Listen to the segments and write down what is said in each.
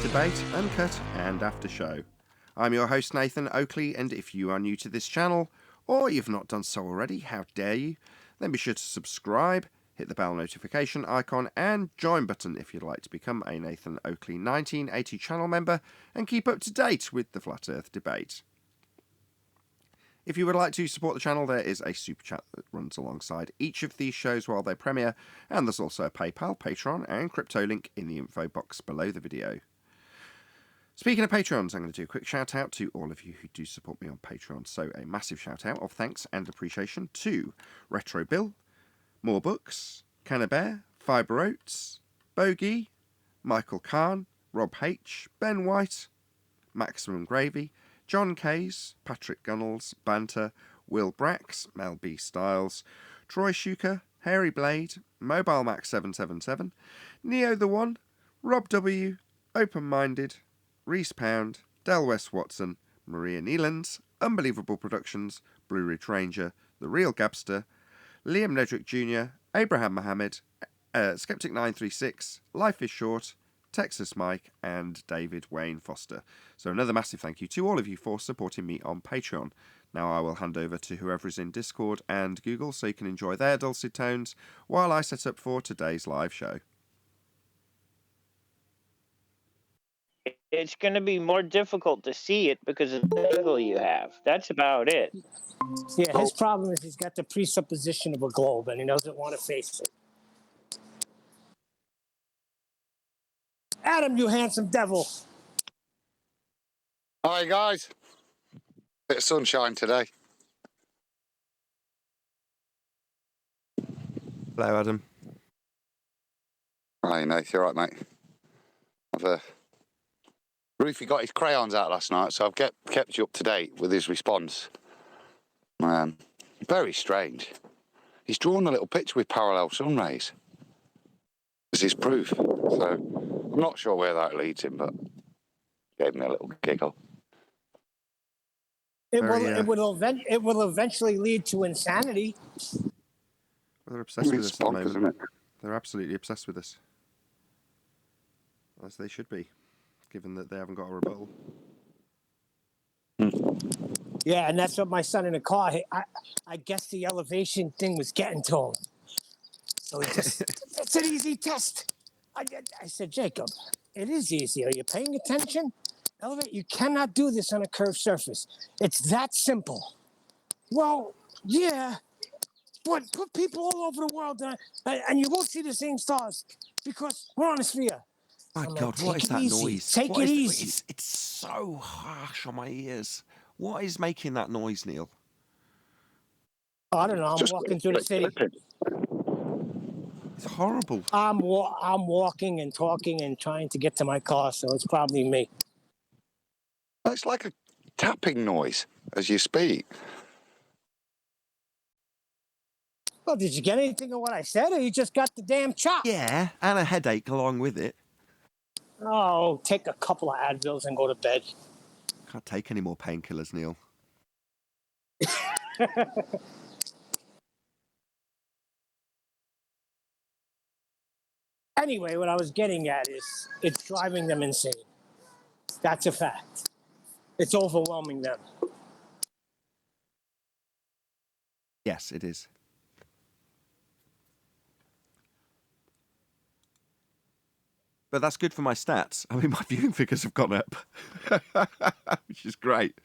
debate, uncut and after show. I'm your host Nathan Oakley, and if you are new to this channel, or you've not done so already, how dare you, then be sure to subscribe, hit the bell notification icon and join button if you'd like to become a Nathan Oakley 1980 channel member and keep up to date with the Flat Earth debate. If you would like to support the channel, there is a super chat that runs alongside each of these shows while they premiere, and there's also a PayPal, Patreon and crypto link in the info box below the video. Speaking of Patreons, I'm going to do a quick shout out to all of you who do support me on Patreon. So a massive shout out of thanks and appreciation to Retro Bill, More Books, Cannabear, Fibre Oats, Bogey, Michael Kahn, Rob H, Ben White, Maximum Gravy, John Kays, Patrick Gunnels, Banter, Will Brax, Mel B. Styles, Troy Shuker, Hairy Blade, Mobile Max 777, Neo the One, Rob W, Open Minded, Reese Pound, Del West Watson, Maria Neelands, Unbelievable Productions, Blue Ridge Ranger, The Real Gabster, Liam Nedrick Jr., Abraham Mohammed, Skeptic 936, Life is Short, Texas Mike and David Wayne Foster. So another massive thank you to all of you for supporting me on Patreon. Now I will hand over to whoever is in Discord and Google so you can enjoy their dulcet tones while I set up for today's live show. It's going to be more difficult to see it because of the angle you have. That's about it. Yeah, his problem is he's got the presupposition of a globe and he doesn't want to face it. Adam, you handsome devil. Hi guys. Bit of sunshine today. Hello, Adam. Hi, Nate. You all right, mate? Rufy got his crayons out last night, so I've kept you up to date with his response. Very strange. He's drawn a little picture with parallel sun rays as his proof. So I'm not sure where that leads him, but gave me a little giggle. It will eventually lead to insanity. Well, they're obsessed with us at the moment. Isn't it? They're absolutely obsessed with us. As they should be, given that they haven't got a rebuttal. Yeah, and that's what my son in the car, I guess the elevation thing was getting to him. So he just, it's an easy test. I said, Jacob, it is easy. Are you paying attention? Elevate, you cannot do this on a curved surface. It's that simple. Well, yeah, but put people all over the world and you won't see the same stars because we're on a sphere. My God, what is that noise? Take it easy. It's so harsh on my ears. What is making that noise, Neil? I don't know. I'm walking through the city. It's horrible. I'm walking and talking and trying to get to my car, so it's probably me. It's like a tapping noise as you speak. Well, did you get anything of what I said, or you just got the damn chop? Yeah, and a headache along with it. Oh, take a couple of Advils and go to bed. Can't take any more painkillers, Neil. Anyway, what I was getting at is it's driving them insane. That's a fact. It's overwhelming them. Yes, it is. But that's good for my stats. I mean, my viewing figures have gone up, which is great.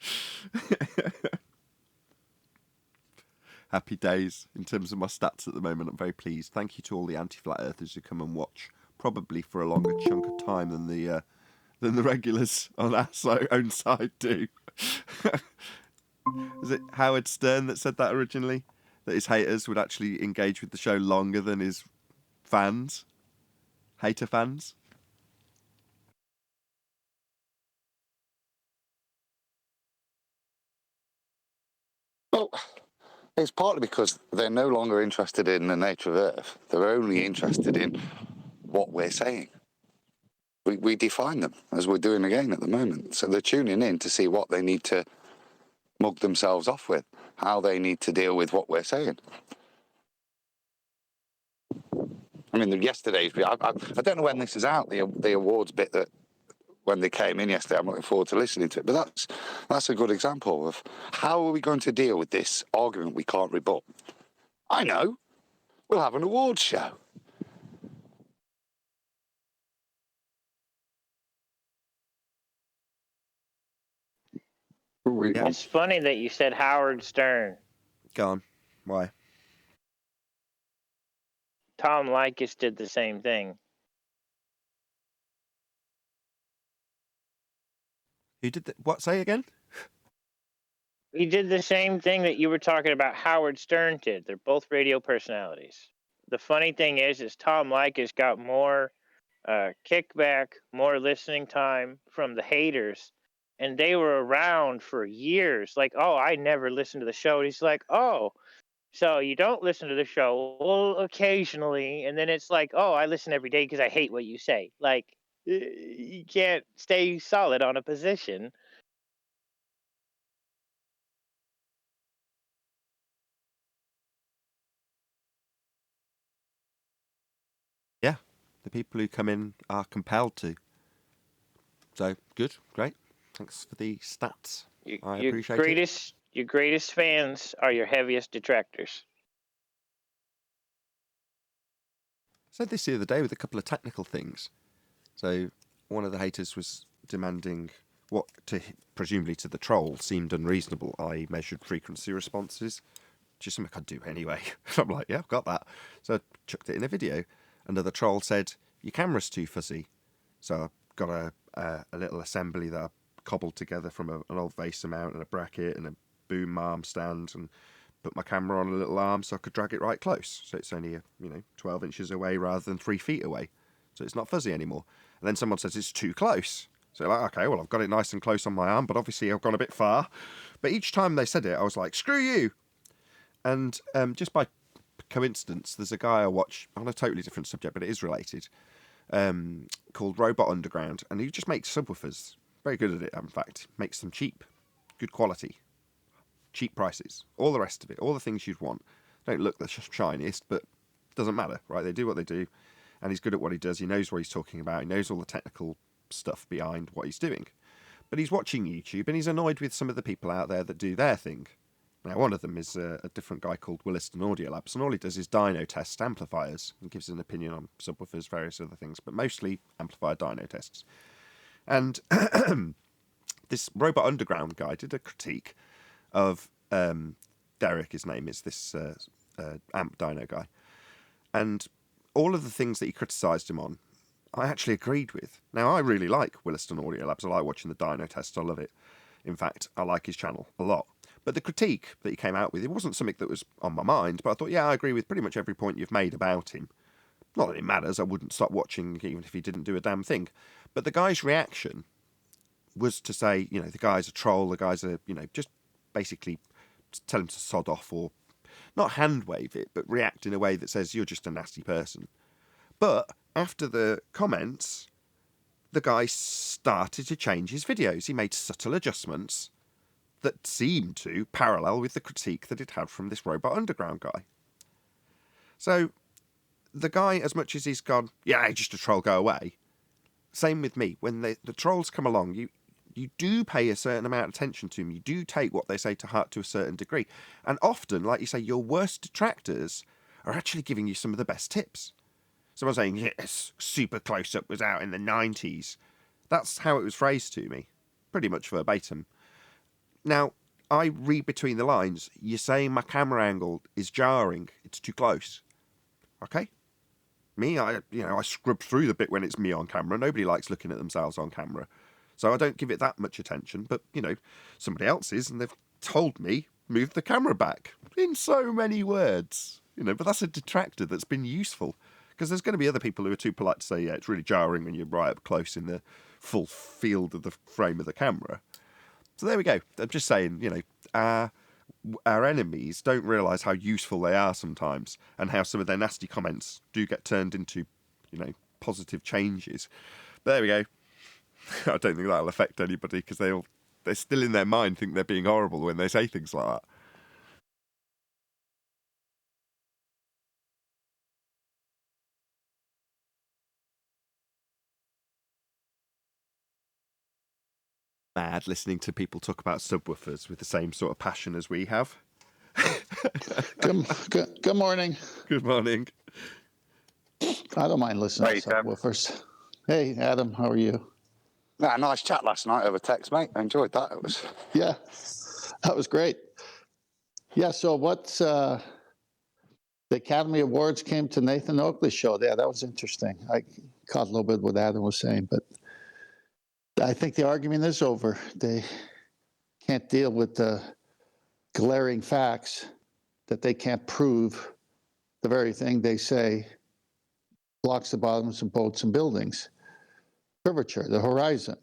Happy days in terms of my stats at the moment. I'm very pleased. Thank you to all the anti-flat earthers who come and watch, probably for a longer chunk of time than the regulars on our own side do. Was it Howard Stern that said that originally? That his haters would actually engage with the show longer than his fans? Hater fans? Well, it's partly because they're no longer interested in the nature of Earth. They're only interested in what we're saying. We define them, as we're doing again at the moment. So they're tuning in to see what they need to mug themselves off with, how they need to deal with what we're saying. I mean, yesterday's, I don't know when this is out, the awards bit that when they came in yesterday. I'm looking forward to listening to it. But that's a good example of how are we going to deal with this argument we can't rebut. I know. We'll have an awards show. Yeah. It's funny that you said Howard Stern. Go on. Why? Tom Likas did the same thing. Who did what? Say again? He did the same thing that you were talking about Howard Stern did. They're both radio personalities. The funny thing is Tom Likas got more kickback, more listening time from the haters, and they were around for years. Like, oh, I never listened to the show. And he's like, oh, so you don't listen to the show? Well, occasionally. And then it's like, oh, I listen every day because I hate what you say. Like, you can't stay solid on a position. Yeah. The people who come in are compelled to. So, good. Great. Thanks for the stats. I appreciate it. Your greatest fans are your heaviest detractors. I said this the other day with a couple of technical things. So, one of the haters was demanding what, presumably to the troll, seemed unreasonable. I measured frequency responses, which is something I'd do anyway. I'm like, yeah, I've got that. So I chucked it in a video. Another troll said, your camera's too fuzzy. So I got a little assembly that I cobbled together from an old VESA mount and a bracket and a boom arm stand, and put my camera on a little arm so I could drag it right close. So it's only 12 inches away rather than 3 feet away. So it's not fuzzy anymore. And then someone says it's too close. So like, okay, well, I've got it nice and close on my arm, but obviously I've gone a bit far. But each time they said it, I was like, screw you. And just by coincidence, there's a guy I watch on a totally different subject, but it is related, called Robot Underground. And he just makes subwoofers. Very good at it, in fact. Makes them cheap. Good quality. Cheap prices. All the rest of it. All the things you'd want. Don't look the shiniest, but it doesn't matter, right? They do what they do. And he's good at what he does. He knows what he's talking about. He knows all the technical stuff behind what he's doing. But he's watching YouTube and he's annoyed with some of the people out there that do their thing. Now, one of them is a different guy called Williston Audio Labs, and all he does is dyno test amplifiers and gives an opinion on subwoofers, various other things, but mostly amplifier dyno tests. And this Robot Underground guy did a critique of Derek, his name is, this amp dyno guy. And all of the things that he criticised him on, I actually agreed with. Now, I really like Williston Audio Labs. I like watching the dyno tests. I love it. In fact, I like his channel a lot. But the critique that he came out with, it wasn't something that was on my mind, but I thought, yeah, I agree with pretty much every point you've made about him. Not that it matters. I wouldn't stop watching even if he didn't do a damn thing. But the guy's reaction was to say, the guy's a troll, the guy's just basically tell him to sod off, or not hand wave it, but react in a way that says you're just a nasty person. But after the comments, the guy started to change his videos. He made subtle adjustments that seemed to parallel with the critique that it had from this Robot Underground guy. So the guy, as much as he's gone, yeah, just a troll, go away. Same with me. When the trolls come along, you do pay a certain amount of attention to them. You do take what they say to heart to a certain degree. And often, like you say, your worst detractors are actually giving you some of the best tips. Someone saying, yes, super close-up was out in the 90s. That's how it was phrased to me. Pretty much verbatim. Now, I read between the lines. You're saying my camera angle is jarring. It's too close. Okay? Me, I scrub through the bit when it's me on camera. Nobody likes looking at themselves on camera. So I don't give it that much attention. But, somebody else is, and they've told me, move the camera back. In so many words. But that's a detractor that's been useful. Because there's going to be other people who are too polite to say, yeah, it's really jarring when you're right up close in the full field of the frame of the camera. So there we go. I'm just saying, our enemies don't realise how useful they are sometimes, and how some of their nasty comments do get turned into, positive changes. But there we go. I don't think that'll affect anybody, because they're still in their mind think they're being horrible when they say things like that. mad listening to people talk about subwoofers with the same sort of passion as we have. Good morning. Good morning. I don't mind listening Hey, to subwoofers. Hey, Adam, how are you? Yeah, nice chat last night over text, mate. I enjoyed that. It was. Yeah, that was great. Yeah, so what's the Academy Awards came to Nathan Oakley's show. Yeah, that was interesting. I caught a little bit what Adam was saying, but I think the argument is over. They can't deal with the glaring facts that they can't prove the very thing they say blocks the bottoms of boats and buildings. Curvature, the horizon.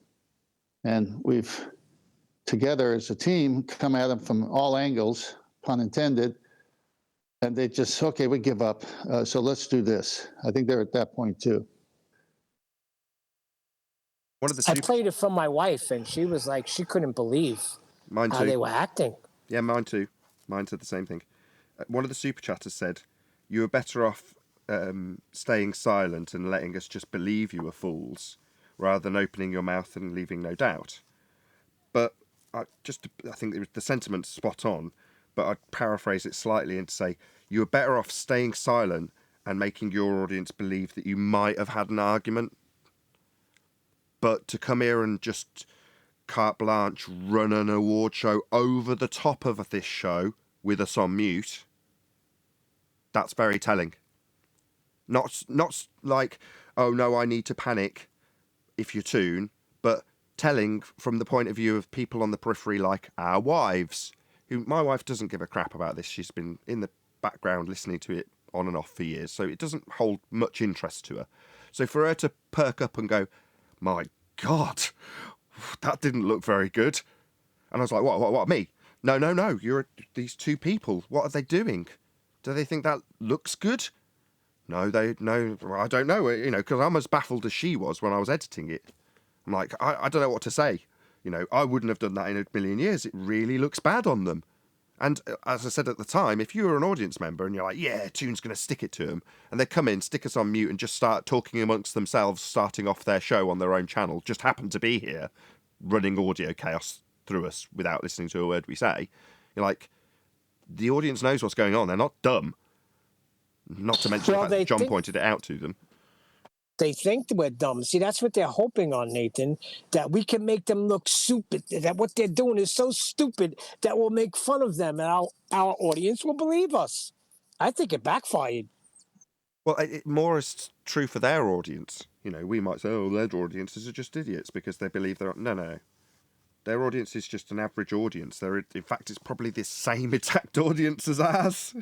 And we've, together as a team, come at them from all angles, pun intended, and they just, okay, we give up. So let's do this. I think they're at that point too. One of the I played it for my wife, and she was like, she couldn't believe mine how too. they were acting. Yeah, mine too. Mine said the same thing. One of the super chatters said, "You were better off staying silent and letting us just believe you were fools, rather than opening your mouth and leaving no doubt." But I think the sentiment's spot on. But I'd paraphrase it slightly and say, you were better off staying silent and making your audience believe that you might have had an argument. But to come here and just carte blanche run an award show over the top of this show with us on mute, that's very telling. Not like, oh no, I need to panic if you tune, but telling from the point of view of people on the periphery like our wives, who my wife doesn't give a crap about this. She's been in the background listening to it on and off for years, so it doesn't hold much interest to her. So for her to perk up and go, my God, that didn't look very good. And I was like, what, me? No, you're these two people. What are they doing? Do they think that looks good? No, I don't know, because I'm as baffled as she was when I was editing it. I'm like, I don't know what to say. I wouldn't have done that in a million years. It really looks bad on them. And as I said at the time, if you were an audience member and you're like, yeah, Tune's going to stick it to them, and they come in, stick us on mute and just start talking amongst themselves, starting off their show on their own channel, just happen to be here, running audio chaos through us without listening to a word we say, you're like, the audience knows what's going on. They're not dumb. Not to mention the fact that John pointed it out to them. They think we're dumb. See, that's what they're hoping on, Nathan, that we can make them look stupid, that what they're doing is so stupid that we'll make fun of them and our audience will believe us. I think it backfired. Well, it more is true for their audience. We might say, oh, their audiences are just idiots because they believe they're... No. Their audience is just an average audience. In fact, it's probably the same exact audience as ours,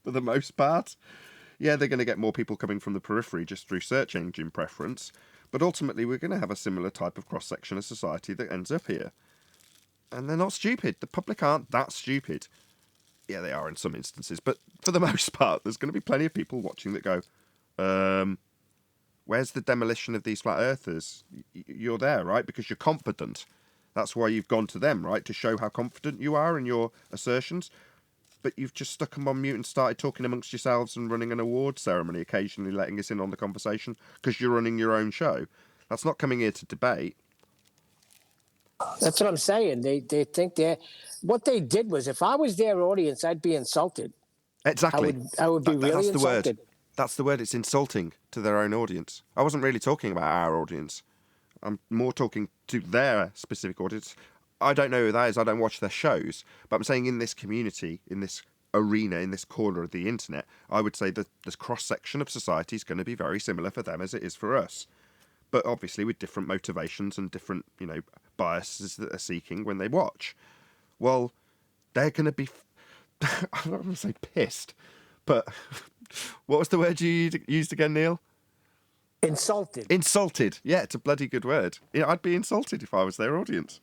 for the most part. Yeah, they're going to get more people coming from the periphery just through search engine preference, but ultimately we're going to have a similar type of cross-section of society that ends up here. And they're not stupid. The public aren't that stupid. Yeah, they are in some instances, but for the most part, there's going to be plenty of people watching that go, where's the demolition of these flat earthers? You're there, right? Because you're confident. That's why you've gone to them, right? To show how confident you are in your assertions. But you've just stuck them on mute and started talking amongst yourselves and running an award ceremony, occasionally letting us in on the conversation because you're running your own show. That's not coming here to debate. That's what I'm saying. They think what they did was, if I was their audience, I'd be insulted. Exactly. I would be really insulted. That's the word. It's insulting to their own audience. I wasn't really talking about our audience. I'm more talking to their specific audience. I don't know who that is. I don't watch their shows. But I'm saying in this community, in this arena, in this corner of the internet, I would say that this cross-section of society is going to be very similar for them as it is for us. But obviously with different motivations and different, biases that they're seeking when they watch. Well, they're going to be... I'm not going to say pissed, but what was the word you used again, Neil? Insulted. Insulted. Yeah, it's a bloody good word. I'd be insulted if I was their audience.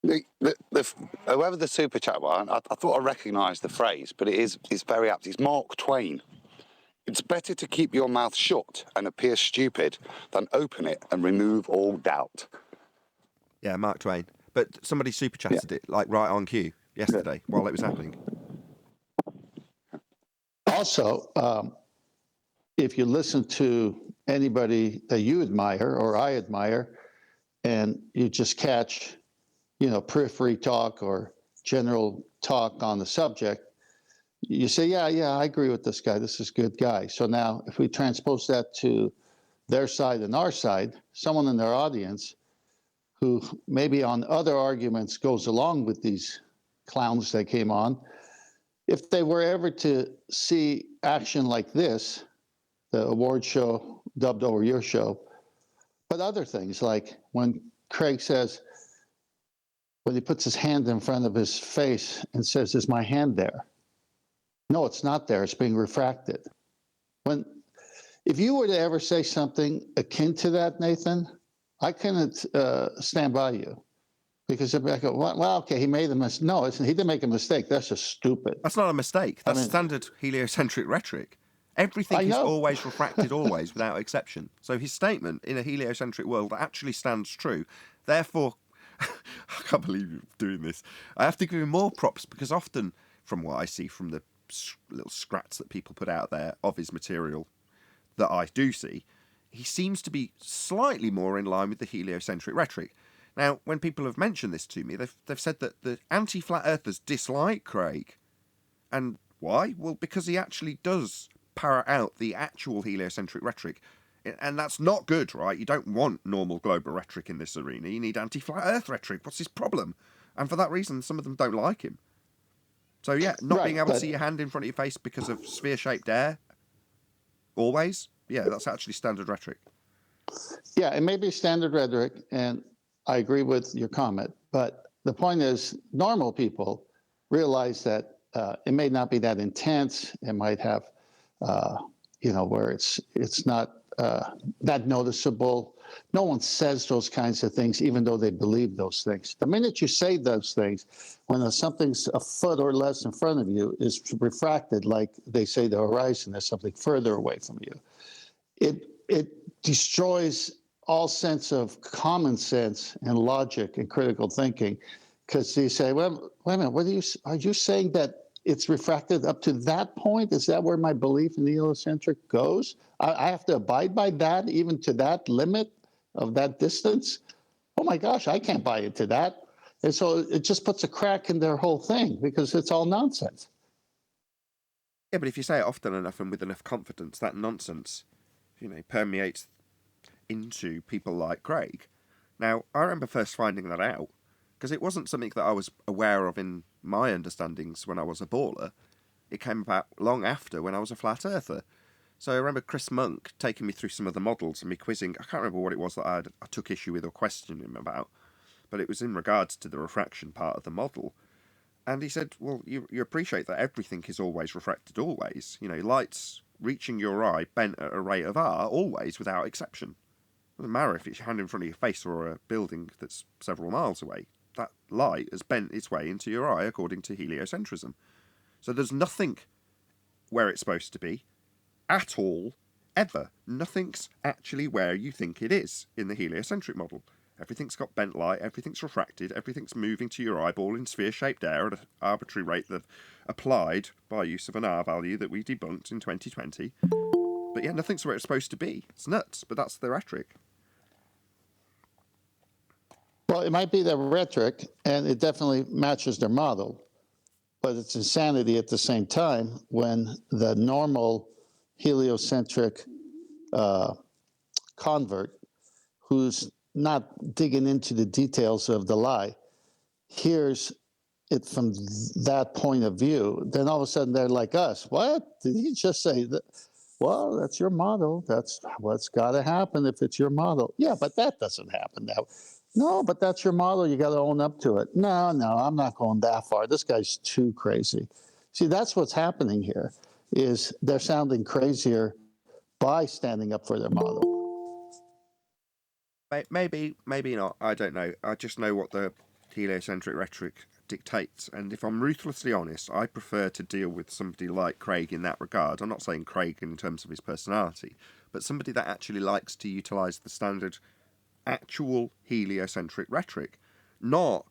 Whoever the super chat was, I thought I recognised the phrase, but it's very apt. It's Mark Twain. It's better to keep your mouth shut and appear stupid than open it and remove all doubt. Yeah, Mark Twain. But somebody super chatted it like right on cue yesterday while it was happening. Also, if you listen to anybody that you admire or I admire, and you just catch, periphery talk or general talk on the subject, you say, yeah, I agree with this guy. This is a good guy. So now if we transpose that to their side and our side, someone in their audience who maybe on other arguments goes along with these clowns that came on, if they were ever to see action like this, the award show dubbed over your show, but other things like when Craig says, when he puts his hand in front of his face and says, is my hand there? No, it's not there. It's being refracted. If you were to ever say something akin to that, Nathan, I couldn't stand by you. Because if I go, well, okay, he made a mistake. No, he didn't make a mistake. That's just stupid. That's not a mistake. That's standard heliocentric rhetoric. Everything is always refracted, always, without exception. So his statement in a heliocentric world actually stands true. Therefore, I can't believe you're doing this. I have to give him more props because often, from what I see from the little scraps that people put out there of his material that I do see, he seems to be slightly more in line with the heliocentric rhetoric. Now, when people have mentioned this to me, they've said that the anti-flat earthers dislike Craig. And why? Well, because he actually does parrot out the actual heliocentric rhetoric. And that's not good, right? You don't want normal global rhetoric in this arena. You need anti-flat earth rhetoric. What's his problem? And for that reason, some of them don't like him. So, yeah, not being able to see your hand in front of your face because of sphere-shaped air, always, yeah, that's actually standard rhetoric. Yeah, it may be standard rhetoric, and I agree with your comment, but the point is normal people realize that it may not be that intense. It might have, where it's not that noticeable. No one says those kinds of things, even though they believe those things. The minute you say those things, when something's a foot or less in front of you, is refracted, like they say the horizon is something further away from you. It destroys all sense of common sense and logic and critical thinking, because you say, well, wait a minute, are you saying that it's refracted up to that point? Is that where my belief in the heliocentric goes? I have to abide by that, even to that limit of that distance? Oh my gosh, I can't buy into that. And so it just puts a crack in their whole thing because it's all nonsense. Yeah, but if you say it often enough and with enough confidence, that nonsense, permeates into people like Craig. Now, I remember first finding that out, because it wasn't something that I was aware of in my understandings when I was a baller. It came about long after when I was a flat earther. So I remember Chris Monk taking me through some of the models and me quizzing. I can't remember what it was that I took issue with or questioned him about, but it was in regards to the refraction part of the model. And he said, well, you appreciate that everything is always refracted, always. Light's reaching your eye bent at a rate of r, always, without exception. It doesn't matter if it's your hand in front of your face or a building that's several miles away. That light has bent its way into your eye according to heliocentrism. So there's nothing where it's supposed to be at all, ever. Nothing's actually where you think it is in the heliocentric model. Everything's got bent light, everything's refracted, everything's moving to your eyeball in sphere-shaped air at an arbitrary rate that applied by use of an R value that we debunked in 2020. But yeah, nothing's where it's supposed to be. It's nuts, but that's the rhetoric. Well, it might be their rhetoric, and it definitely matches their model, but it's insanity at the same time when the normal heliocentric convert, who's not digging into the details of the lie, hears it from that point of view, then all of a sudden they're like us. What? Did he just say that? Well, that's your model. That's what's got to happen if it's your model. Yeah, but that doesn't happen now. No, but that's your model. You got to own up to it. No, I'm not going that far. This guy's too crazy. See, that's what's happening here, is they're sounding crazier by standing up for their model. Maybe not. I don't know. I just know what the heliocentric rhetoric dictates. And if I'm ruthlessly honest, I prefer to deal with somebody like Craig in that regard. I'm not saying Craig in terms of his personality, but somebody that actually likes to utilise the standard actual heliocentric rhetoric, not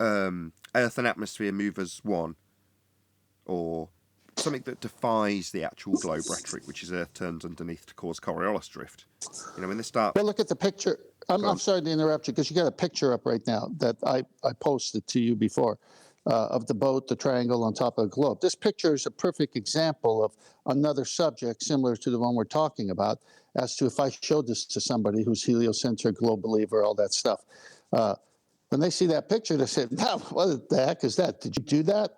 Earth and atmosphere move as one, or something that defies the actual globe rhetoric, which is Earth turns underneath to cause Coriolis drift. You know, when they start... Well, look at the picture. I'm sorry to interrupt you, because you got a picture up right now that I posted to you before of the boat, the triangle on top of the globe. This picture is a perfect example of another subject similar to the one we're talking about, as to if I showed this to somebody who's heliocentric, globe believer, all that stuff. When they see that picture, they say, "Now, what the heck is that? Did you do that?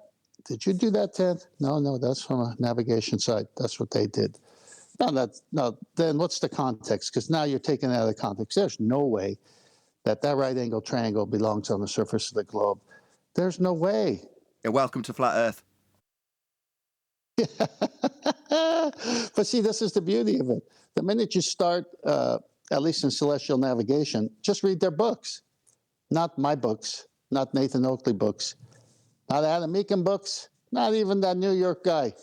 Did you do that, Ted?" No, that's from a navigation site. That's what they did. No, then what's the context? Because now you're taking it out of the context. There's no way that right angle triangle belongs on the surface of the globe. There's no way. You're welcome to Flat Earth. But see, this is the beauty of it. The minute you start, at least in celestial navigation, just read their books. Not my books, not Nathan Oakley books, not Adam Meekin books, not even that New York guy.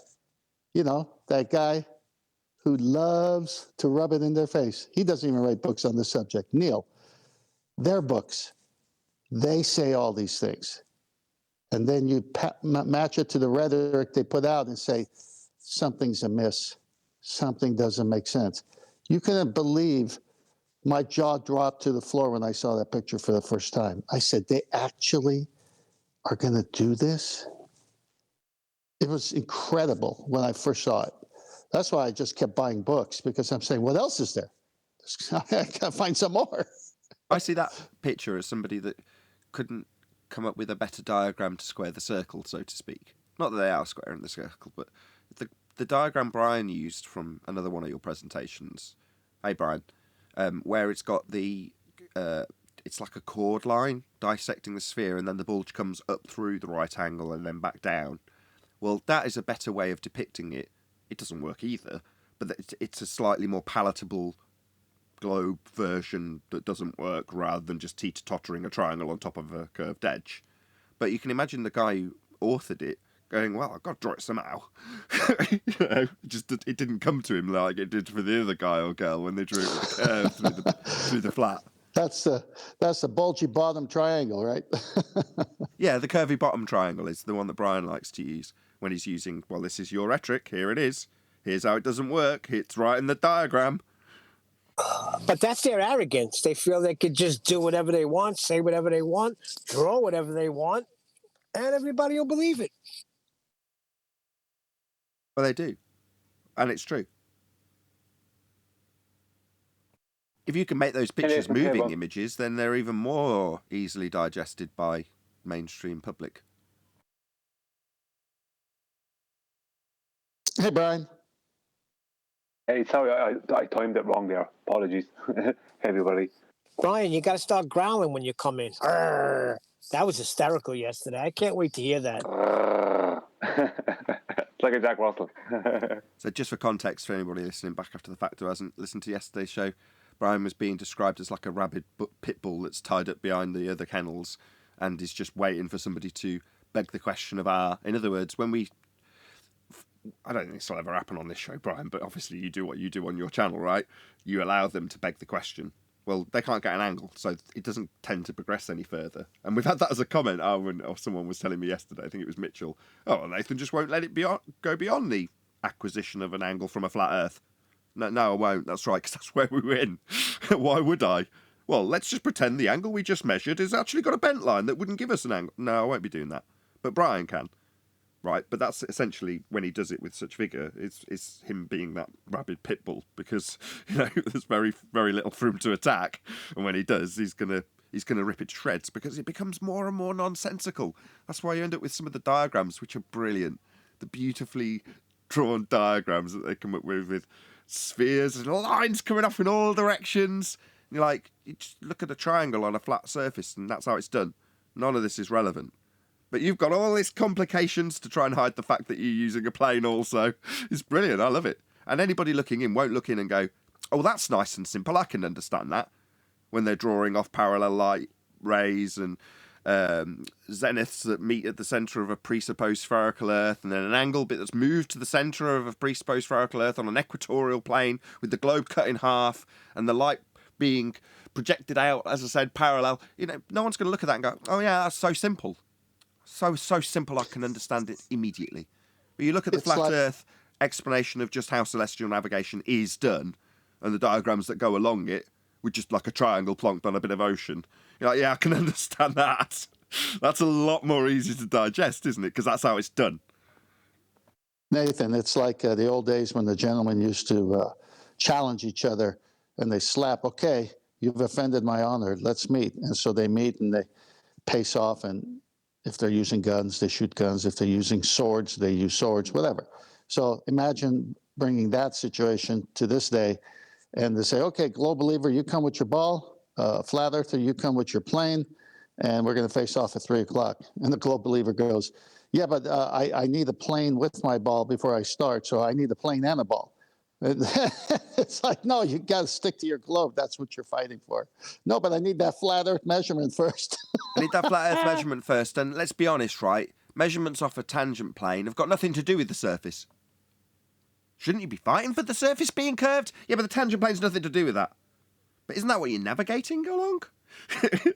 You know, that guy who loves to rub it in their face. He doesn't even write books on the subject. Neil, their books, they say all these things. And then you match it to the rhetoric they put out and say, something's amiss. Something doesn't make sense. You couldn't believe my jaw dropped to the floor when I saw that picture for the first time. I said, they actually are going to do this? It was incredible when I first saw it. That's why I just kept buying books, because I'm saying, what else is there? I got to find some more. I see that picture as somebody that couldn't come up with a better diagram to square the circle, so to speak. Not that they are squaring the circle, but the diagram Brian used from another one of your presentations, hey Brian, where it's got it's like a chord line dissecting the sphere, and then the bulge comes up through the right angle and then back down. Well, that is a better way of depicting it. It doesn't work either, but it's a slightly more palatable globe version that doesn't work, rather than just teeter-tottering a triangle on top of a curved edge. But you can imagine the guy who authored it going, well, I've got to draw it somehow. You know, it didn't come to him like it did for the other guy or girl when they drew it with a curve through the flat. That's the bulgy bottom triangle, right? Yeah, the curvy bottom triangle is the one that Brian likes to use when he's using, well, this is your rhetoric, here it is. Here's how it doesn't work. It's right in the diagram. But that's their arrogance. They feel they could just do whatever they want, say whatever they want, draw whatever they want, and everybody will believe it. Well, they do. And it's true. If you can make those pictures moving images, then they're even more easily digested by mainstream public. Hey, Brian. Hey, sorry, I timed it wrong there. Apologies. Hey, everybody. Brian, you got to start growling when you come in. Arr! That was hysterical yesterday. I can't wait to hear that. It's like a Jack Russell. So just for context, for anybody listening back after the fact who hasn't listened to yesterday's show, Brian was being described as like a rabid pit bull that's tied up behind the other kennels and is just waiting for somebody to beg the question of in other words, when we... I don't think this will ever happen on this show, Brian, but obviously you do what you do on your channel, right? You allow them to beg the question. Well, they can't get an angle, so it doesn't tend to progress any further. And we've had that as a comment. Someone was telling me yesterday, I think it was Mitchell, Nathan just won't let it go beyond the acquisition of an angle from a flat Earth. No, I won't. That's right, because that's where we win. Why would I? Well, let's just pretend the angle we just measured has actually got a bent line that wouldn't give us an angle. No, I won't be doing that. But Brian can. Right, but that's essentially, when he does it with such vigour, it's him being that rabid pit bull, because there's very, very little for him to attack, and when he does, he's gonna rip it to shreds, because it becomes more and more nonsensical. That's why you end up with some of the diagrams, which are brilliant, the beautifully drawn diagrams that they come up with spheres and lines coming off in all directions. And you're like, you just look at a triangle on a flat surface, and that's how it's done. None of this is relevant. But you've got all these complications to try and hide the fact that you're using a plane also. It's brilliant. I love it. And anybody looking in won't look in and go, oh, that's nice and simple. I can understand that. When they're drawing off parallel light rays and zeniths that meet at the centre of a presupposed spherical Earth, and then an angle bit that's moved to the centre of a presupposed spherical Earth on an equatorial plane with the globe cut in half and the light being projected out, as I said, parallel. No one's going to look at that and go, oh, yeah, that's so simple. So simple I can understand it immediately. But you look at the It's flat like- Earth explanation of just how celestial navigation is done, and the diagrams that go along it, with just like a triangle plonked on a bit of ocean. You're like, yeah, I can understand that. That's a lot more easy to digest, isn't it? Because that's how it's done. Nathan, it's like the old days when the gentlemen used to challenge each other and they slap, okay, you've offended my honor, let's meet. And so they meet and they pace off, and if they're using guns, they shoot guns. If they're using swords, they use swords, whatever. So imagine bringing that situation to this day and they say, okay, global believer, you come with your ball, flat earther, you come with your plane, and we're going to face off at 3 o'clock. And the global believer goes, yeah, but I need a plane with my ball before I start, so I need a plane and a ball. It's like, no, you got to stick to your globe. That's what you're fighting for. No, but I need that flat earth measurement first. I need that flat Earth measurement first, and let's be honest, right? Measurements off a tangent plane have got nothing to do with the surface. Shouldn't you be fighting for the surface being curved? Yeah, but the tangent plane's nothing to do with that. But isn't that what you're navigating along?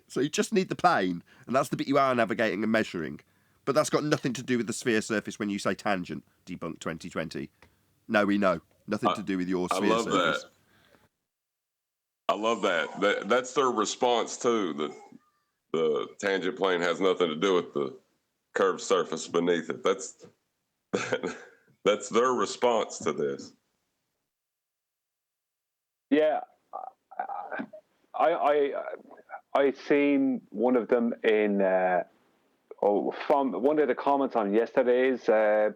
So you just need the plane, and that's the bit you are navigating and measuring. But that's got nothing to do with the sphere surface when you say tangent. Debunk 2020. No, we know. Nothing to do with your sphere surface. I love that. That's their response too. The tangent plane has nothing to do with the curved surface beneath it. That's their response to this. Yeah, I seen one of them in from one of the comments on yesterday's show.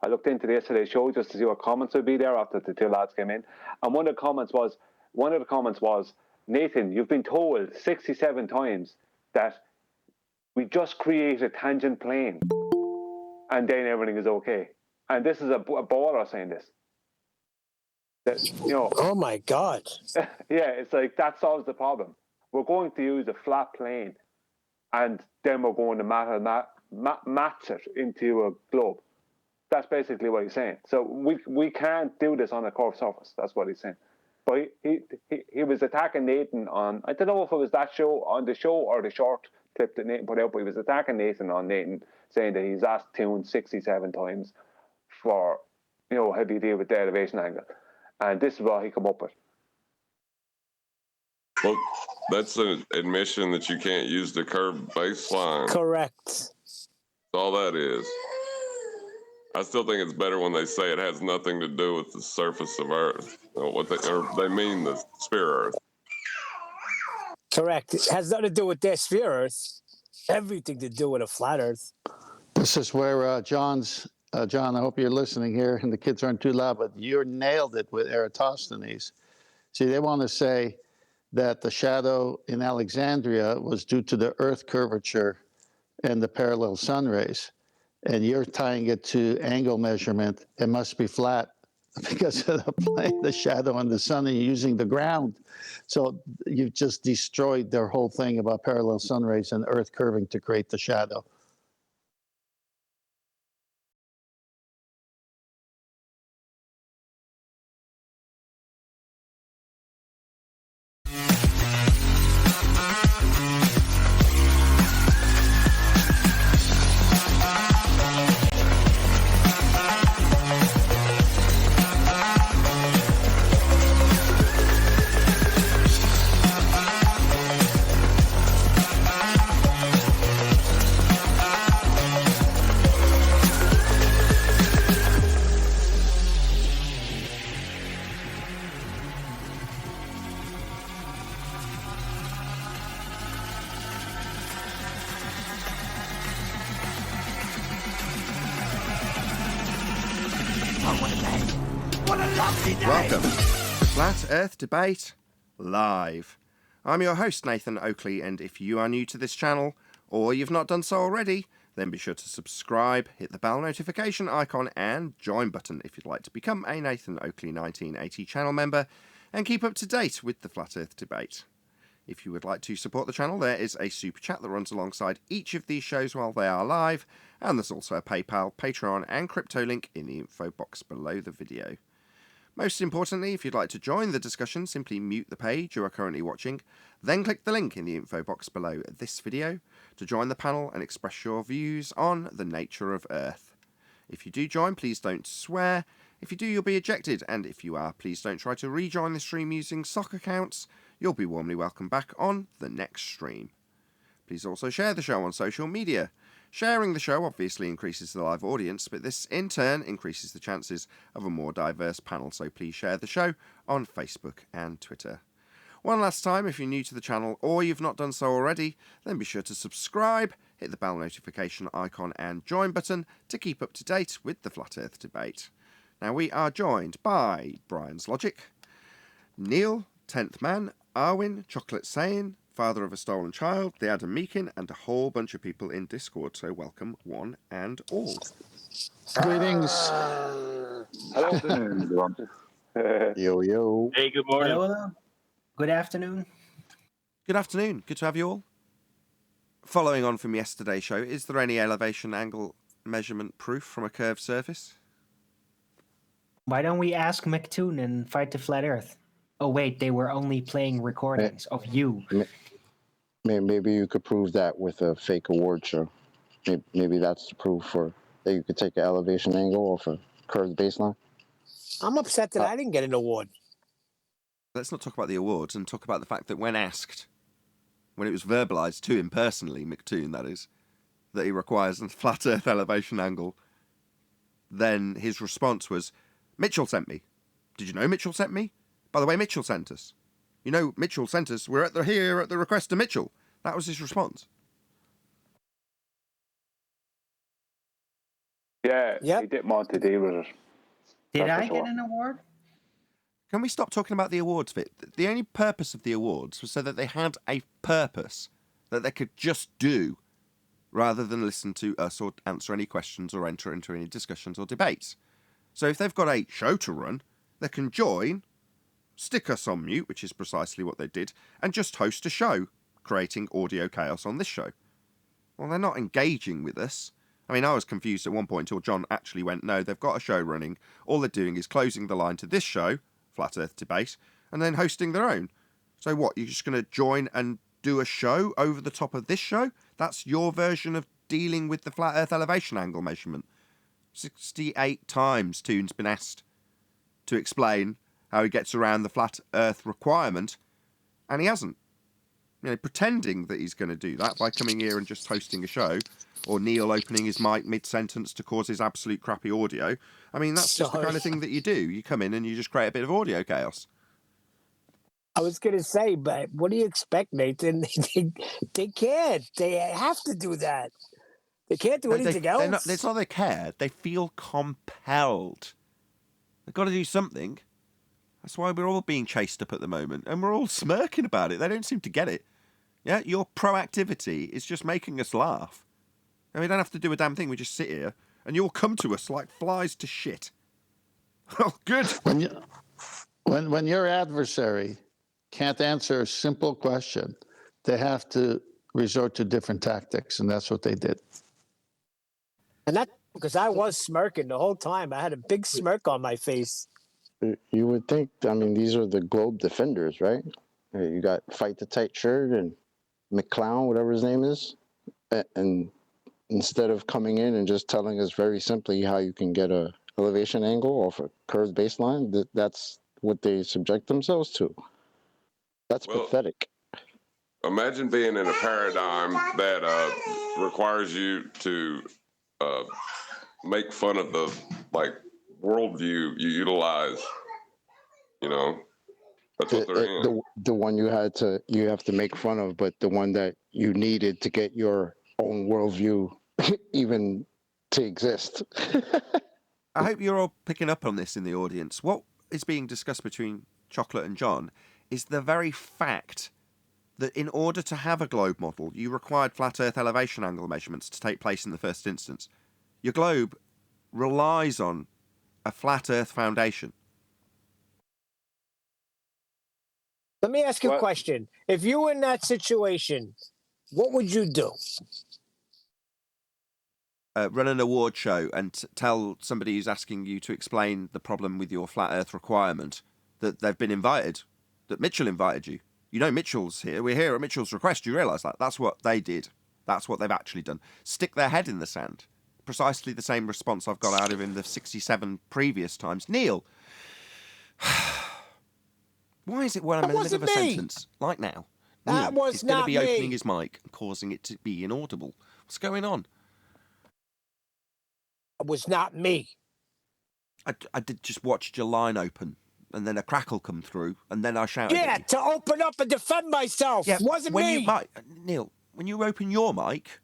I looked into yesterday's show just to see what comments would be there after the two lads came in, and one of the comments was, Nathan, you've been told 67 times that we just create a tangent plane, and then everything is okay. And this is a baller saying this. That, you know, Oh my God. yeah, it's like that solves the problem. We're going to use a flat plane, and then we're going to match it into a globe. That's basically what he's saying. So we can't do this on a curved surface. That's what he's saying. But he was attacking Nathan on, I don't know if it was that show, on the show or the short clip that Nathan put out, but he was attacking Nathan on Nathan, saying that he's asked Toon 67 times for, you know, how do you deal with the elevation angle? And this is what he come up with. Well, that's an admission that you can't use the curved baseline. Correct. That's all that is. I still think it's better when they say it has nothing to do with the surface of Earth. Or they mean the sphere Earth. Correct. It has nothing to do with their sphere Earth. Everything to do with a flat Earth. This is where John, I hope you're listening here, and the kids aren't too loud, but you nailed it with Eratosthenes. See, they want to say that the shadow in Alexandria was due to the Earth curvature and the parallel sun rays. And you're tying it to angle measurement. It must be flat because of the plane, the shadow, and the sun, and you're using the ground. So you've just destroyed their whole thing about parallel sun rays and Earth curving to create the shadow. Welcome to Flat Earth Debate Live. I'm your host, Nathan Oakley, and if you are new to this channel, or you've not done so already, then be sure to subscribe, hit the bell notification icon, and join button if you'd like to become a Nathan Oakley 1980 channel member and keep up to date with the Flat Earth Debate. If you would like to support the channel, there is a super chat that runs alongside each of these shows while they are live, and there's also a PayPal, Patreon, and crypto link in the info box below the video. Most importantly, if you'd like to join the discussion, simply mute the page you are currently watching, then click the link in the info box below this video to join the panel and express your views on the nature of Earth. If you do join, please don't swear. If you do, you'll be ejected. And if you are, please don't try to rejoin the stream using sock accounts. You'll be warmly welcomed back on the next stream. Please also share the show on social media. Sharing the show obviously increases the live audience, but this in turn increases the chances of a more diverse panel, so please share the show on Facebook and Twitter. One last time, if you're new to the channel or you've not done so already, then be sure to subscribe, hit the bell notification icon and join button to keep up to date with the Flat Earth debate. Now we are joined by Brian's Logic, Neil, 10th Man, Arwin, Chocolate Sayin, Father of a Stolen Child, the Adam Meekin, and a whole bunch of people in Discord, so welcome one and all. Greetings. Hello. everyone. Yo, yo. Hey, good morning. Hello. Good afternoon. Good afternoon, good to have you all. Following on from yesterday's show, is there any elevation angle measurement proof from a curved surface? Why don't we ask McToon and fight the Flat Earth? Oh, wait, they were only playing recordings of you. Maybe you could prove that with a fake award show. Maybe that's the proof for that you could take an elevation angle off a curved baseline. I'm upset that I didn't get an award. Let's not talk about the awards and talk about the fact that when asked, when it was verbalised to him personally, McToon that is, that he requires a flat earth elevation angle, then his response was, Mitchell sent me. Did you know Mitchell sent me? By the way, Mitchell sent us. You know, Mitchell sent us. We're here at the request of Mitchell. That was his response. Yeah, Yep. he didn't want to deal with it. Did That's I for get sure. an award? Can we stop talking about the awards bit? The only purpose of the awards was so that they had a purpose that they could just do rather than listen to us or answer any questions or enter into any discussions or debates. So if they've got a show to run, they can join, stick us on mute, which is precisely what they did, and just host a show, creating audio chaos on this show. Well, they're not engaging with us. I mean, I was confused at one point until John actually went, no, they've got a show running. All they're doing is closing the line to this show, Flat Earth Debate, and then hosting their own. So what, you're just going to join and do a show over the top of this show? That's your version of dealing with the Flat Earth elevation angle measurement. 68 times Toon's been asked to explain how he gets around the Flat Earth requirement, and he hasn't. You know, pretending that he's going to do that by coming here and just hosting a show, or Neil opening his mic mid-sentence to cause his absolute crappy audio. I mean, that's just the kind of thing that you do. You come in and you just create a bit of audio chaos. I was going to say, but what do you expect, Nathan? They can't. They have to do that. They can't do anything else. It's not they care. They feel compelled. They've got to do something. That's why we're all being chased up at the moment, and we're all smirking about it. They don't seem to get it. Yeah, your proactivity is just making us laugh. And we don't have to do a damn thing. We just sit here, and you all come to us like flies to shit. Oh, good. When your adversary can't answer a simple question, they have to resort to different tactics, and that's what they did. And that's because I was smirking the whole time. I had a big smirk on my face. You would think, I mean, these are the globe defenders, right? You got Fight the Tight Shirt and McClown, whatever his name is. And instead of coming in and just telling us very simply how you can get a elevation angle off a curved baseline, that's what they subject themselves to. That's pathetic. Imagine being in a paradigm that requires you to make fun of the worldview you utilize. You know, that's what they're in. The one you have to make fun of, but the one that you needed to get your own worldview even to exist. I hope you're all picking up on this in the audience. What is being discussed between Chocolate and John is the very fact that in order to have a globe model, you required flat Earth elevation angle measurements to take place in the first instance. Your globe relies on a flat Earth foundation. Let me ask you a question. If you were in that situation, what would you do? Run an award show and tell somebody who's asking you to explain the problem with your flat Earth requirement that they've been invited, that Mitchell invited you. You know Mitchell's here. We're here at Mitchell's request. You realise that? That's what they did. That's what they've actually done. Stick their head in the sand. precisely the same response I've got out of him the 67 previous times. Neil, why is it when I'm in the middle of a sentence, like now, That Neil was is going to not be opening me. his mic and causing it to be inaudible? What's going on? It was not me. I did just watch your line open, and then a crackle come through, and then I shouted Yeah, at you. to open up and defend myself. Yeah, Wasn't when me. Neil, when you open your mic,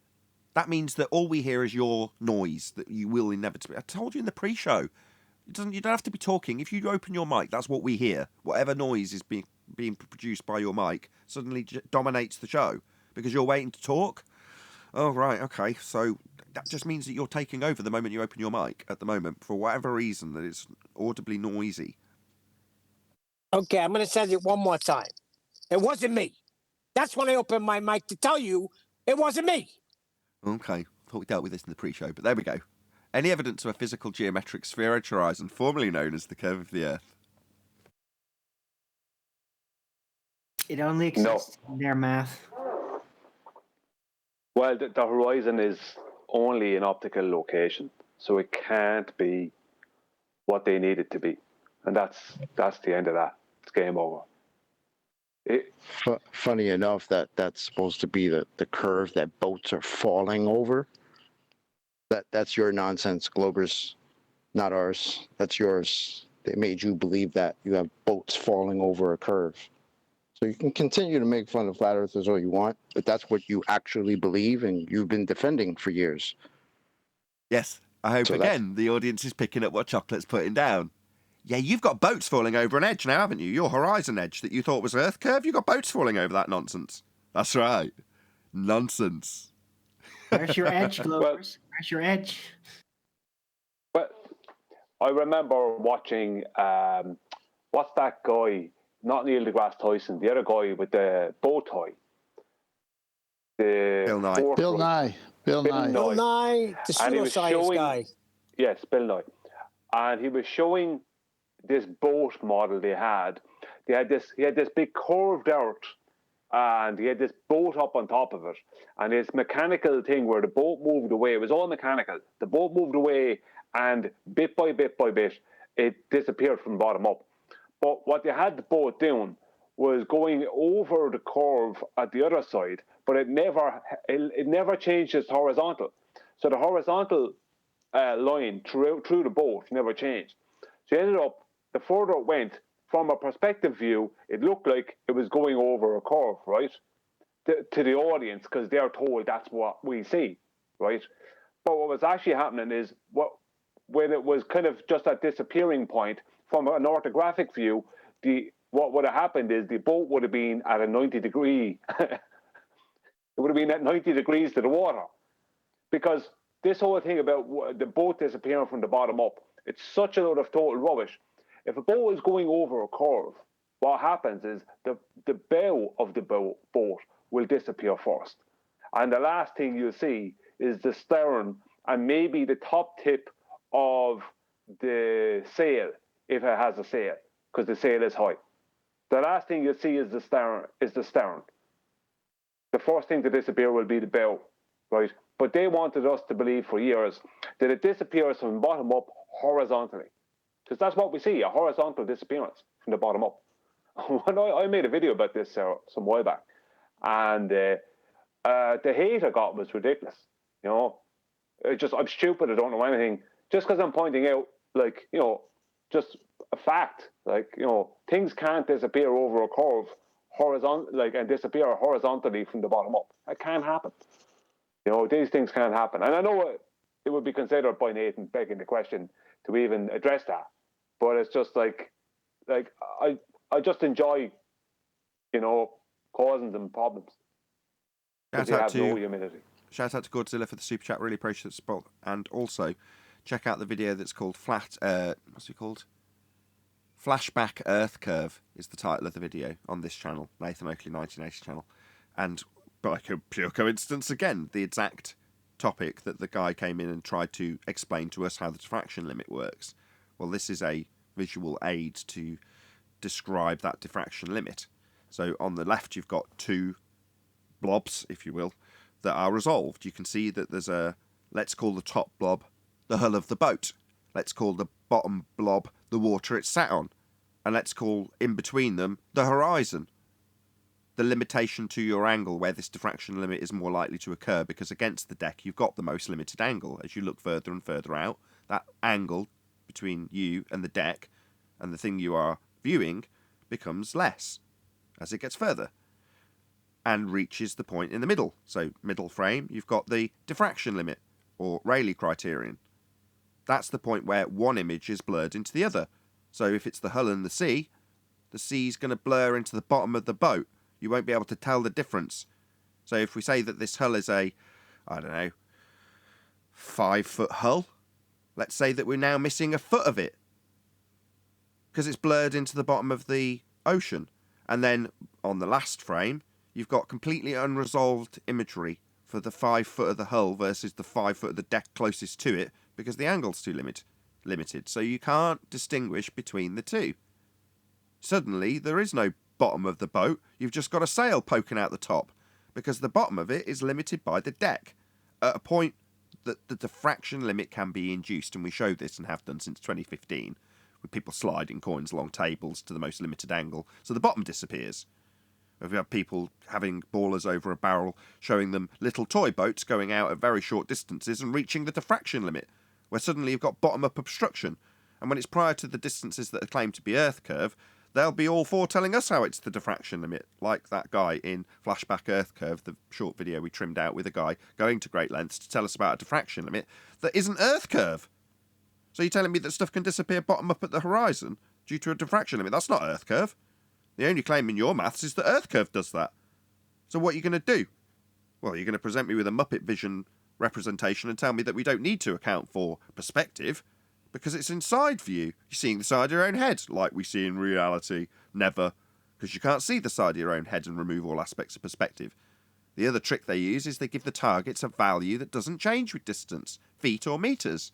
that means that all we hear is your noise that you will inevitably. I told you in the pre-show. You don't have to be talking. If you open your mic, that's what we hear. Whatever noise is being produced by your mic suddenly dominates the show because you're waiting to talk. Oh, right, okay. So that just means that you're taking over the moment you open your mic at the moment for whatever reason that it's audibly noisy. Okay, I'm going to say it one more time. It wasn't me. That's when I opened my mic to tell you it wasn't me. Okay, thought we dealt with this in the pre-show, but there we go. Any evidence of a physical geometric spheroid horizon, formerly known as the curve of the Earth? It only exists in their math. Well, the horizon is only an optical location, so it can't be what they need it to be, and that's the end of that. It's game over. Funny enough, that's supposed to be the curve that boats are falling over. That's your nonsense, Globers, not ours. That's yours. They made you believe that you have boats falling over a curve. So you can continue to make fun of flat earthers all you want, but that's what you actually believe and you've been defending for years. Yes, I hope again the audience is picking up what Chocolate's putting down. Yeah, you've got boats falling over an edge now, haven't you? Your horizon edge that you thought was Earth curve, you've got boats falling over that nonsense. That's right. Nonsense. Where's your edge, Globers? Where's your edge? Well, I remember watching, what's that guy? Not Neil deGrasse Tyson, the other guy with the bow tie. Bill Nye. Bill Nye. Bill Nye, the pseudoscience guy. Yes, Bill Nye. And he was showing this boat model they had. He had this big curved earth, and he had this boat up on top of it. And this mechanical thing where the boat moved away. It was all mechanical. The boat moved away, and bit by bit by bit, it disappeared from the bottom up. But what they had the boat doing was going over the curve at the other side, but it never changed its horizontal. So the horizontal line through the boat never changed. So you ended up, the further it went, from a perspective view, it looked like it was going over a curve, right? To the audience, because they're told that's what we see, right? But what was actually happening is, when it was kind of just at disappearing point, from an orthographic view, what would have happened is the boat would have been at a 90 degree, it would have been at 90 degrees to the water. Because this whole thing about the boat disappearing from the bottom up, it's such a lot of total rubbish. If a boat is going over a curve, what happens is the bow of the boat will disappear first. And the last thing you'll see is the stern and maybe the top tip of the sail, if it has a sail, because the sail is high. The last thing you'll see is the stern. The first thing to disappear will be the bow, right? But they wanted us to believe for years that it disappears from bottom up horizontally. Because that's what we see, a horizontal disappearance from the bottom up. When I made a video about this some while back, and the hate I got was ridiculous. You know, I'm stupid, I don't know anything. Just because I'm pointing out, like, you know, just a fact, like, you know, things can't disappear over a curve and disappear horizontally from the bottom up. That can't happen. You know, these things can't happen. And I know it would be considered by Nathan begging the question to even address that. But it's just like I just enjoy, you know, causing them problems. Shout out to Godzilla for the super chat, really appreciate the spot. And also, check out the video that's called what's it called? Flashback Earth Curve is the title of the video on this channel, Nathan Oakley 1980 channel. And by pure coincidence, again, the exact topic that the guy came in and tried to explain to us how the diffraction limit works. Well, this is a visual aid to describe that diffraction limit. So on the left, you've got two blobs, if you will, that are resolved. You can see that there's a let's call the top blob the hull of the boat. Let's call the bottom blob the water it's sat on. And let's call in between them the horizon. The limitation to your angle where this diffraction limit is more likely to occur, because against the deck you've got the most limited angle. As you look further and further out, that angle between you and the deck and the thing you are viewing becomes less as it gets further and reaches the point in the middle. So middle frame, you've got the diffraction limit or Rayleigh criterion. That's the point where one image is blurred into the other. So if it's the hull and the sea's going to blur into the bottom of the boat. You won't be able to tell the difference. So if we say that this hull is a, 5-foot hull, let's say that we're now missing a foot of it because it's blurred into the bottom of the ocean. And then on the last frame, you've got completely unresolved imagery for the 5 foot of the hull versus the 5 foot of the deck closest to it because the angle's too limited. So you can't distinguish between the two. Suddenly, there is no bottom of the boat. You've just got a sail poking out the top because the bottom of it is limited by the deck at a point that the diffraction limit can be induced, and we show this and have done since 2015 with people sliding coins along tables to the most limited angle, so the bottom disappears. We have people having ballers over a barrel showing them little toy boats going out at very short distances and reaching the diffraction limit, where suddenly you've got bottom-up obstruction, and when it's prior to the distances that are claimed to be Earth curve, they'll be all for telling us how it's the diffraction limit, like that guy in Flashback Earth Curve, the short video we trimmed out with a guy going to great lengths to tell us about a diffraction limit that isn't Earth curve. So you're telling me that stuff can disappear bottom up at the horizon due to a diffraction limit? That's not Earth curve. The only claim in your maths is that Earth curve does that. So what are you going to do? Well, you're going to present me with a Muppet Vision representation and tell me that we don't need to account for perspective, because it's inside view. You're seeing the side of your own head, like we see in reality. Never. Because you can't see the side of your own head and remove all aspects of perspective. The other trick they use is they give the targets a value that doesn't change with distance, feet or metres.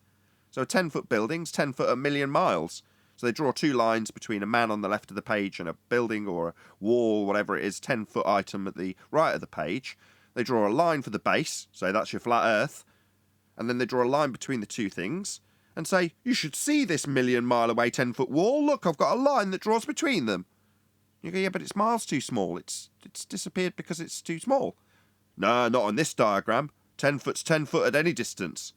So a 10-foot building's 10 foot a million miles. So they draw two lines between a man on the left of the page and a building or a wall, whatever it is, 10-foot item at the right of the page. They draw a line for the base, so that's your flat Earth. And then they draw a line between the two things and say, you should see this million-mile away 10-foot wall. Look, I've got a line that draws between them. You go, yeah, but it's miles too small. It's disappeared because it's too small. No, not on this diagram. 10 foot's 10 foot at any distance.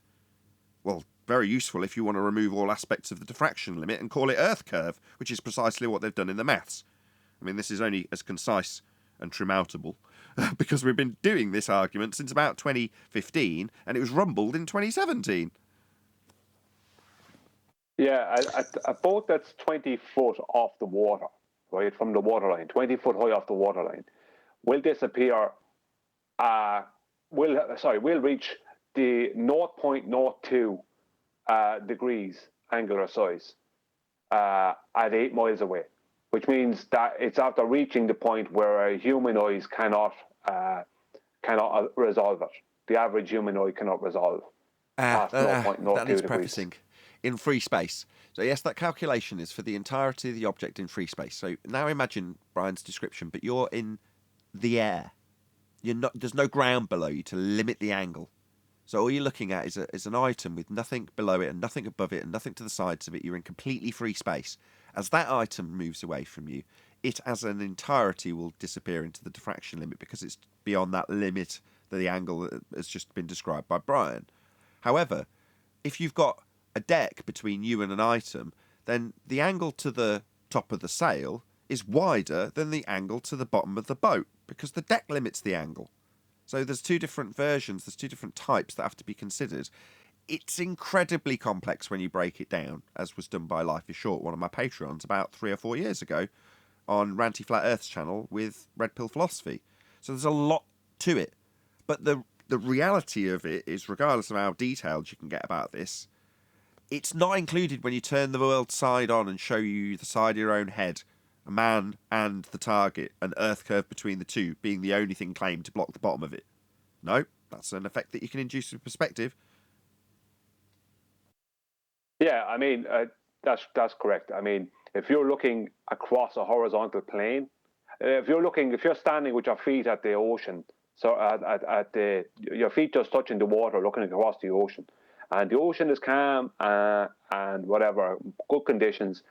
Well, very useful if you want to remove all aspects of the diffraction limit and call it Earth curve, which is precisely what they've done in the maths. I mean, this is only as concise and trim-outable because we've been doing this argument since about 2015, and it was rumbled in 2017. Yeah, a boat that's 20 foot off the water, right, from the waterline, 20 foot high off the waterline, will disappear, will reach the 0.02 degrees angular size at 8 miles away, which means that it's after reaching the point where a human eyes cannot resolve it. The average human eye cannot resolve past 0.02 that needs degrees. prefacing. In free space. So yes, that calculation is for the entirety of the object in free space. So now imagine Brian's description, but you're in the air. There's no ground below you to limit the angle. So all you're looking at is an item with nothing below it and nothing above it and nothing to the sides of it. You're in completely free space. As that item moves away from you, it as an entirety will disappear into the diffraction limit because it's beyond that limit that the angle has just been described by Brian. However, if you've got a deck between you and an item, then the angle to the top of the sail is wider than the angle to the bottom of the boat because the deck limits the angle. So there's two different versions, there's two different types that have to be considered. It's incredibly complex when you break it down, as was done by Life is Short, one of my Patreons, about 3 or 4 years ago on Ranty Flat Earth's channel with Red Pill Philosophy. So there's a lot to it. But the reality of it is, regardless of how detailed you can get about this, it's not included when you turn the world side on and show you the side of your own head, a man and the target, an Earth curve between the two being the only thing claimed to block the bottom of it. No, that's an effect that you can induce with perspective. Yeah, I mean, that's correct. I mean, if you're looking across a horizontal plane, if you're standing with your feet at the ocean So your feet just touching the water, looking across the ocean, and the ocean is calm and whatever, good conditions.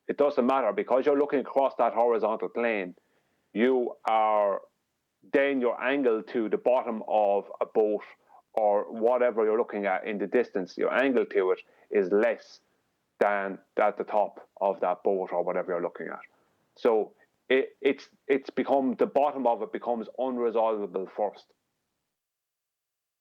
It doesn't matter because you're looking across that horizontal plane. You're angled to the bottom of a boat or whatever you're looking at in the distance. Your angle to it is less than at the top of that boat or whatever you're looking at. So it's become, the bottom of it becomes unresolvable first.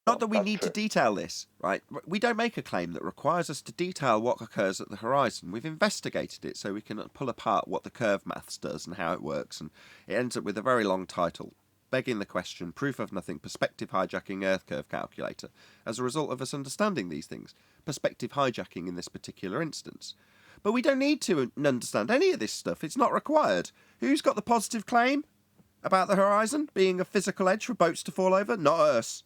Not that we need to detail this, right? We don't make a claim that requires us to detail what occurs at the horizon. We've investigated it so we can pull apart what the curve maths does and how it works, and it ends up with a very long title, begging the question, Proof of Nothing, Perspective Hijacking Earth Curve Calculator, as a result of us understanding these things. Perspective hijacking in this particular instance. But we don't need to understand any of this stuff. It's not required. Who's got the positive claim about the horizon being a physical edge for boats to fall over? Not us.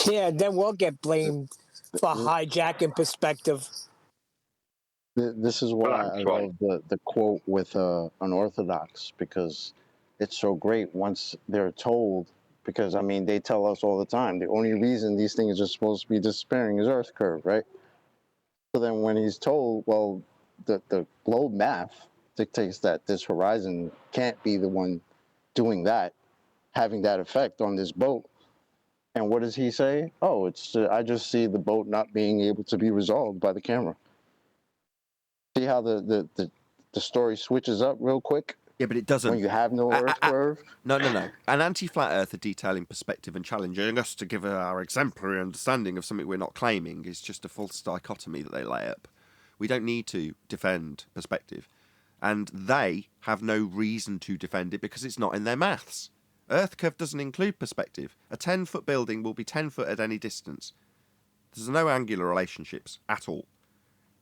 Yeah, then we'll get blamed for hijacking perspective. This is why I love the quote with unorthodox, because it's so great once they're told, because I mean they tell us all the time the only reason these things are supposed to be disappearing is Earth curve, right? So then when he's told, well, the globe math dictates that this horizon can't be the one doing that, having that effect on this boat. And what does he say? Oh, it's I just see the boat not being able to be resolved by the camera. See how the story switches up real quick? Yeah, but it doesn't. When you have no Earth curve? No. An anti-flat earther detailing perspective and challenging us to give our exemplary understanding of something we're not claiming is just a false dichotomy that they lay up. We don't need to defend perspective. And they have no reason to defend it because it's not in their maths. Earth curve doesn't include perspective. A 10-foot building will be 10 foot at any distance. There's no angular relationships at all.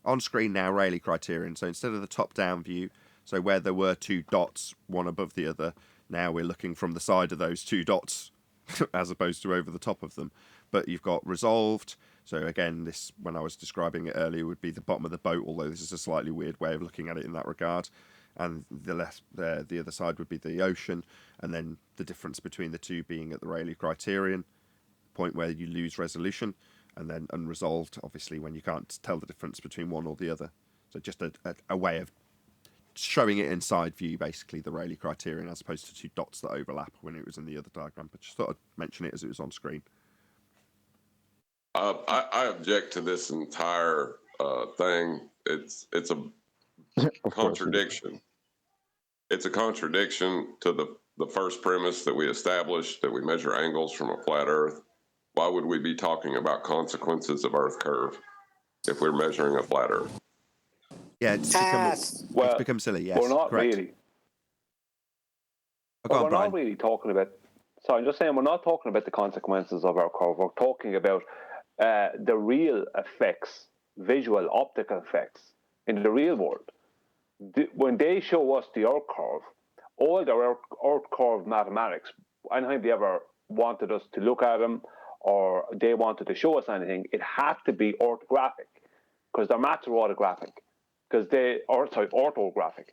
On screen now, Rayleigh Criterion. So instead of the top-down view, so where there were two dots, one above the other, now we're looking from the side of those two dots as opposed to over the top of them. But you've got resolved. So again, this, when I was describing it earlier, would be the bottom of the boat, although this is a slightly weird way of looking at it in that regard. And the other side would be the ocean, and then the difference between the two being at the Rayleigh Criterion, point where you lose resolution, and then unresolved, obviously, when you can't tell the difference between one or the other. So just a way of showing it in side view, basically, the Rayleigh Criterion, as opposed to two dots that overlap when it was in the other diagram. But just thought I'd mention it as it was on screen. I object to this entire thing. It's a contradiction. It's a contradiction to the first premise that we established, that we measure angles from a flat Earth. Why would we be talking about consequences of Earth curve if we're measuring a flat Earth? Yeah, it's become silly. Yes, we're not correct. really. We're not really talking about. So I'm just saying, we're not talking about the consequences of our curve. We're talking about the real effects, visual, optical effects in the real world. When they show us the Earth curve, all the Earth curve mathematics, anytime they ever wanted us to look at them or they wanted to show us anything, it had to be orthographic, because their maths are orthographic, orthographic,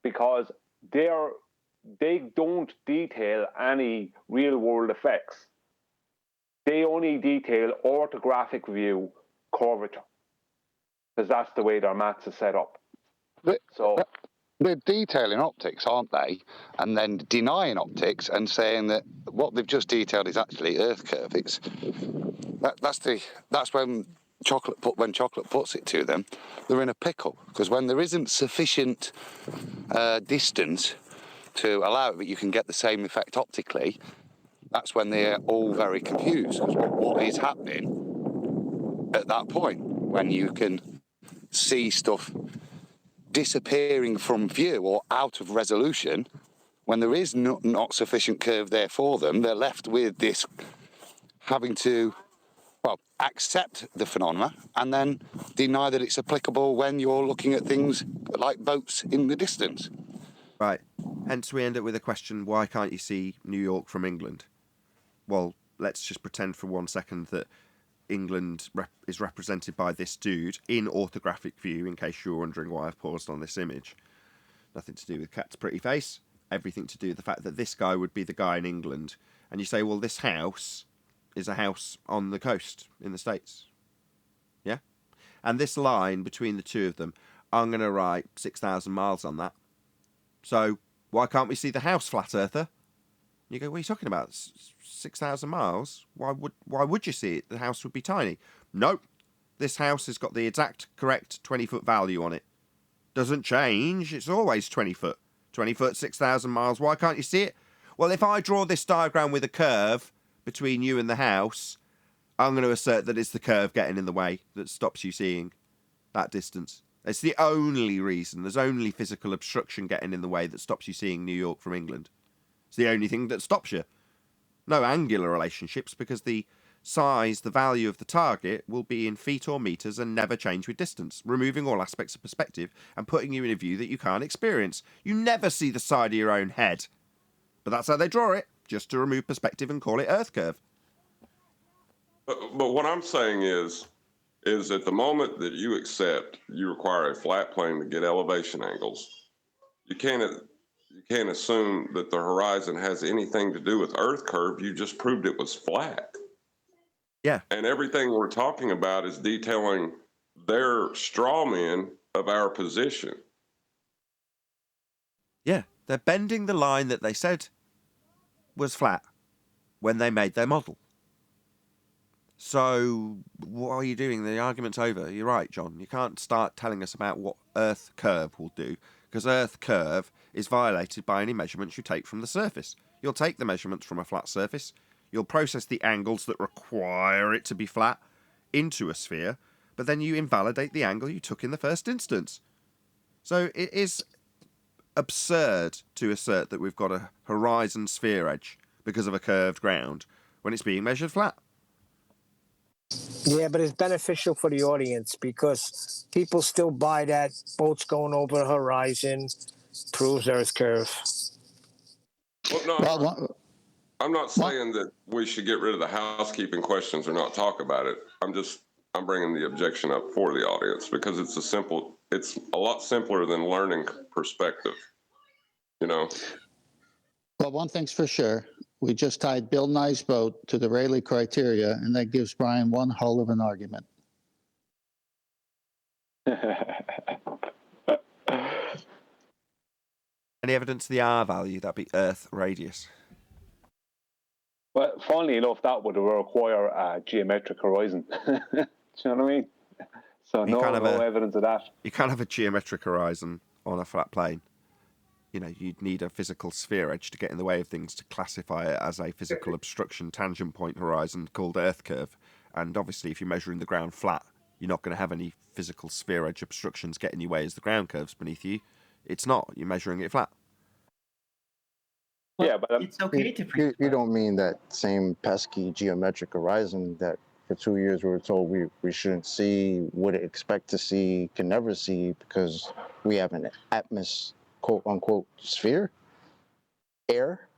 because they don't detail any real world effects. They only detail orthographic view curvature, because that's the way their maths is set up. They're detailing optics, aren't they? And then denying optics and saying that what they've just detailed is actually Earth curve. That's when chocolate puts it to them, they're in a pickle, because when there isn't sufficient distance to allow it, but you can get the same effect optically, that's when they're all very confused. Because what is happening at that point when you can see stuff disappearing from view or out of resolution, when there is not sufficient curve there for them, they're left with this having to, well, accept the phenomena and then deny that it's applicable when you're looking at things like boats in the distance. Right. Hence we end up with a question, why can't you see New York from England? Well, let's just pretend for 1 second that England is represented by this dude in orthographic view, in case you're wondering why I've paused on this image. Nothing to do with Cat's pretty face. everything to do with the fact that this guy would be the guy in England. And you say, well, this house is a house on the coast in the States. Yeah? And this line between the two of them, I'm going to write 6,000 miles on that. So why can't we see the house, flat earther? You go, what are you talking about? 6,000 miles? Why would you see it? The house would be tiny. Nope. This house has got the exact correct 20-foot value on it. Doesn't change. It's always 20 foot. 20 foot, 6,000 miles. Why can't you see it? Well, if I draw this diagram with a curve between you and the house, I'm going to assert that it's the curve getting in the way that stops you seeing that distance. It's the only reason. There's only physical obstruction getting in the way that stops you seeing New York from England. It's the only thing that stops you. No angular relationships, because the size, the value of the target will be in feet or meters and never change with distance, removing all aspects of perspective and putting you in a view that you can't experience. You never see the side of your own head. But that's how they draw it, just to remove perspective and call it Earth curve. But what I'm saying is at the moment that you accept you require a flat plane to get elevation angles, you can't assume that the horizon has anything to do with Earth curve. You just proved it was flat. Yeah. And everything we're talking about is detailing their straw man of our position. Yeah, they're bending the line that they said was flat when they made their model. So what are you doing? The argument's over. You're right, John. You can't start telling us about what Earth curve will do, because Earth curve is violated by any measurements you take from the surface. You'll take the measurements from a flat surface, you'll process the angles that require it to be flat into a sphere, but then you invalidate the angle you took in the first instance. So it is absurd to assert that we've got a horizon sphere edge because of a curved ground when it's being measured flat. Yeah, but it's beneficial for the audience because people still buy that boats going over the horizon proves Earth curve. Well, no, I'm not saying that we should get rid of the housekeeping questions or not talk about it. I'm bringing the objection up for the audience because it's a lot simpler than learning perspective, you know? Well, one thing's for sure. We just tied Bill Nye's boat to the Rayleigh Criteria, and that gives Brian one hull of an argument. Any evidence of the R value? That'd be Earth radius. Well, funnily enough, that would require a geometric horizon. Do you know what I mean? So no evidence of that. You can't have a geometric horizon on a flat plane. You know, you'd need a physical sphere edge to get in the way of things to classify it as a physical obstruction tangent point horizon called Earth curve. And obviously, if you're measuring the ground flat, you're not going to have any physical sphere edge obstructions get in your way as the ground curves beneath you. It's not. You're measuring it flat. Well, yeah, but it's okay to you don't mean that same pesky geometric horizon that for 2 years we were told we shouldn't see, would expect to see, can never see because we have an quote unquote sphere, air.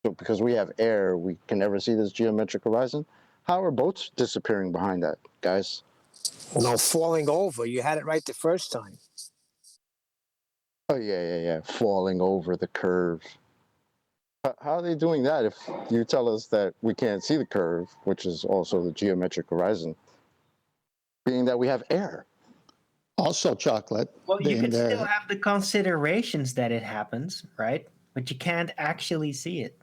So because we have air, we can never see this geometric horizon. How are boats disappearing behind that, guys? No, falling over. You had it right the first time. Oh yeah, falling over the curve. How are they doing that if you tell us that we can't see the curve, which is also the geometric horizon, being that we have air? Also chocolate. Well, you could still have the considerations that it happens, right? But you can't actually see it.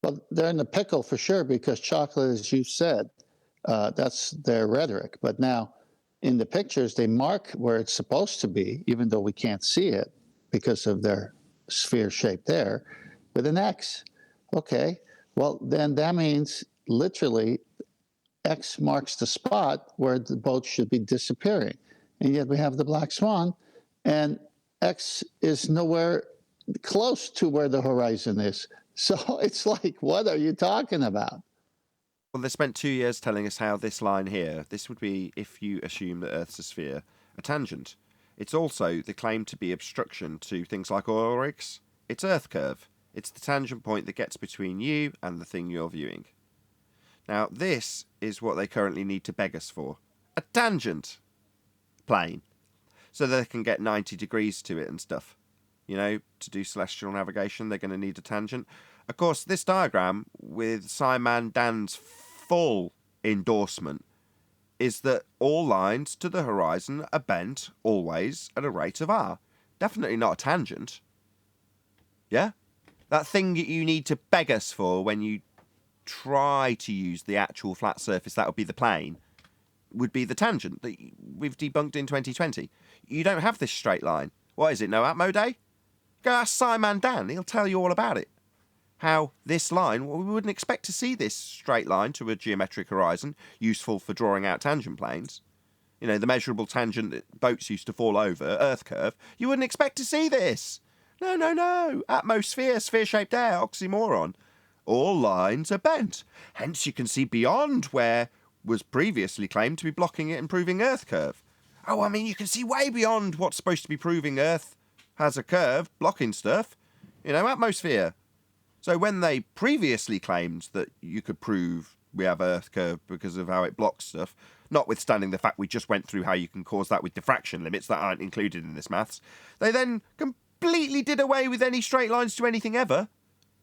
Well, they're in the pickle for sure because chocolate, as you said, that's their rhetoric. But now in the pictures, they mark where it's supposed to be, even though we can't see it because of their sphere shape there, with an X. Okay, well, then that means literally X marks the spot where the boat should be disappearing. And yet we have the black swan, and X is nowhere close to where the horizon is. So it's like, what are you talking about? Well, they spent 2 years telling us how this line here, this would be, if you assume that Earth's a sphere, a tangent. It's also the claim to be obstruction to things like oil rigs. It's Earth curve. It's the tangent point that gets between you and the thing you're viewing. Now, this is what they currently need to beg us for. A tangent plane. So they can get 90 degrees to it and stuff. You know, to do celestial navigation, they're going to need a tangent. Of course, this diagram, with Simon Dan's full endorsement, is that all lines to the horizon are bent always at a rate of r. Definitely not a tangent. Yeah? That thing that you need to beg us for when you try to use the actual flat surface, that would be the plane, would be the tangent that we've debunked in 2020. You don't have this straight line. What is it, no Atmo Day? Go ask Simon Dan, he'll tell you all about it. How this line, well, we wouldn't expect to see this straight line to a geometric horizon, useful for drawing out tangent planes. You know, the measurable tangent that boats used to fall over, Earth curve. You wouldn't expect to see this. No. Atmosphere, sphere-shaped air, oxymoron. All lines are bent. Hence you can see beyond where was previously claimed to be blocking it and proving Earth curve. Oh, I mean, you can see way beyond what's supposed to be proving Earth has a curve, blocking stuff. You know, atmosphere. So when they previously claimed that you could prove we have Earth curve because of how it blocks stuff, notwithstanding the fact we just went through how you can cause that with diffraction limits that aren't included in this maths, they then completely did away with any straight lines to anything ever.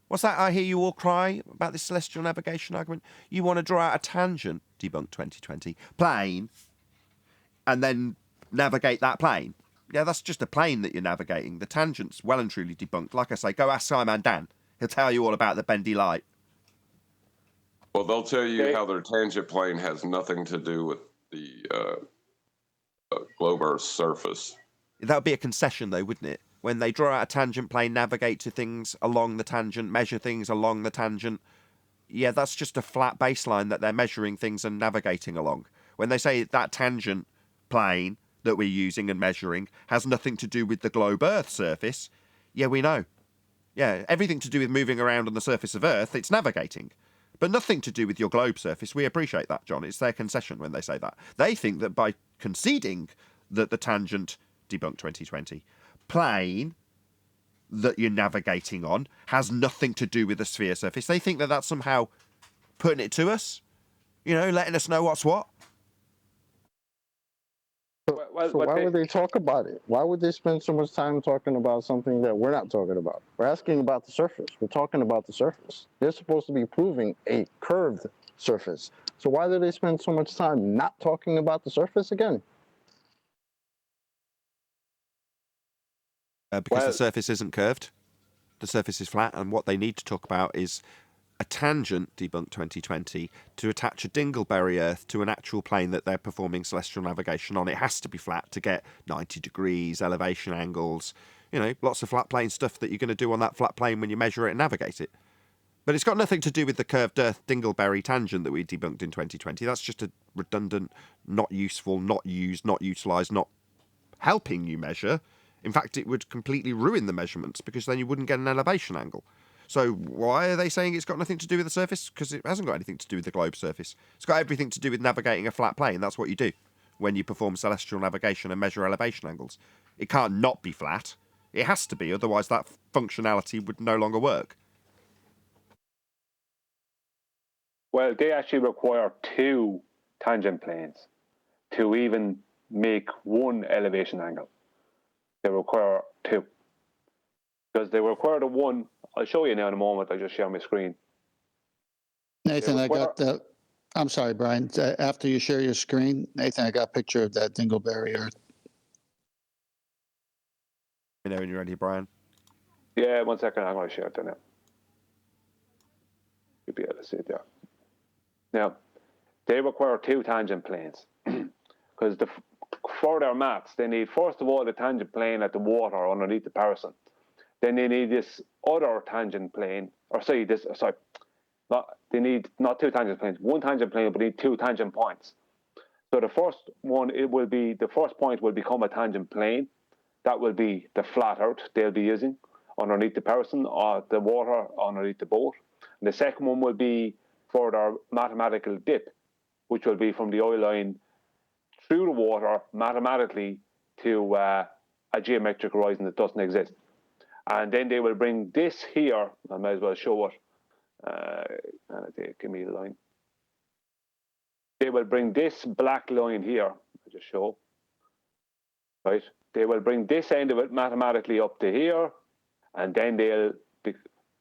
What's that I hear you all cry about this celestial navigation argument? You want to draw out a tangent, debunk 2020, plane, and then navigate that plane. Yeah, that's just a plane that you're navigating. The tangent's well and truly debunked. Like I say, go ask Simon Dan. He'll tell you all about the bendy light. Well, they'll tell you how their tangent plane has nothing to do with the globe Earth's surface. That would be a concession, though, wouldn't it? When they draw out a tangent plane, navigate to things along the tangent, measure things along the tangent. Yeah, that's just a flat baseline that they're measuring things and navigating along. When they say that tangent plane that we're using and measuring has nothing to do with the globe Earth surface, yeah, we know. Yeah, everything to do with moving around on the surface of Earth, it's navigating. But nothing to do with your globe surface. We appreciate that, John. It's their concession when they say that. They think that by conceding that the tangent, debunk 2020, plane that you're navigating on has nothing to do with the sphere surface, they think that that's somehow putting it to us, you know, letting us know what's what. So why would they talk about it? Why would they spend so much time talking about something that we're not talking about? We're asking about the surface. We're talking about the surface. They're supposed to be proving a curved surface. So why do they spend so much time not talking about the surface again? Because the surface isn't curved. The surface is flat, and what they need to talk about is a tangent, debunk 2020, to attach a dingleberry Earth to an actual plane that they're performing celestial navigation on. It has to be flat to get 90 degrees, elevation angles, you know, lots of flat plane stuff that you're going to do on that flat plane when you measure it and navigate it. But it's got nothing to do with the curved Earth dingleberry tangent that we debunked in 2020. That's just a redundant, not useful, not used, not utilised, not helping you measure. In fact, it would completely ruin the measurements because then you wouldn't get an elevation angle. So why are they saying it's got nothing to do with the surface? Because it hasn't got anything to do with the globe surface. It's got everything to do with navigating a flat plane. That's what you do when you perform celestial navigation and measure elevation angles. It can't not be flat. It has to be, otherwise that functionality would no longer work. Well, they actually require 2 tangent planes to even make one elevation angle. They require 2. Because they require the one, I'll show you now in a moment, I just share my screen. Nathan, I got the, I'm sorry, Brian, after you share your screen, Nathan, I got a picture of that dingleberry Earth. You know when you're ready, Brian. Yeah, 1 second, I'm going to share it there now. You'll be able to see it there. Now, they require 2 tangent planes. Because for their maths, they need, first of all, the tangent plane at the water underneath the parison. Then they need this other tangent plane, they need not 2 tangent planes, 1 tangent plane, but need 2 tangent points. So the first one, the first point will become a tangent plane. That will be the flat Earth they'll be using underneath the parison or the water underneath the boat. And the second one will be for their mathematical dip, which will be from the oil line through the water mathematically to a geometric horizon that doesn't exist. And then they will bring this here, I might as well show it, give me the line. They will bring this black line here, I just show, right? they will bring this end of it mathematically up to here, and then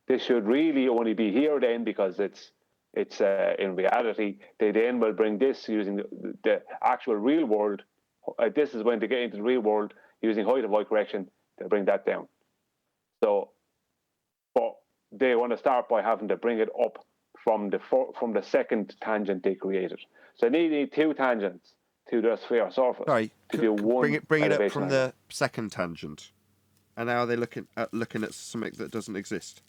this should really only be here then, because it's in reality, they then will bring this using the actual real world. This is when they get into the real world using height of Y correction, they'll bring that down. So, but they want to start by having to bring it up from the second tangent they created. So they need two tangents to the sphere surface. Sorry, to do one bring it up elevation from angle. the second tangent. And now they're looking at something that doesn't exist.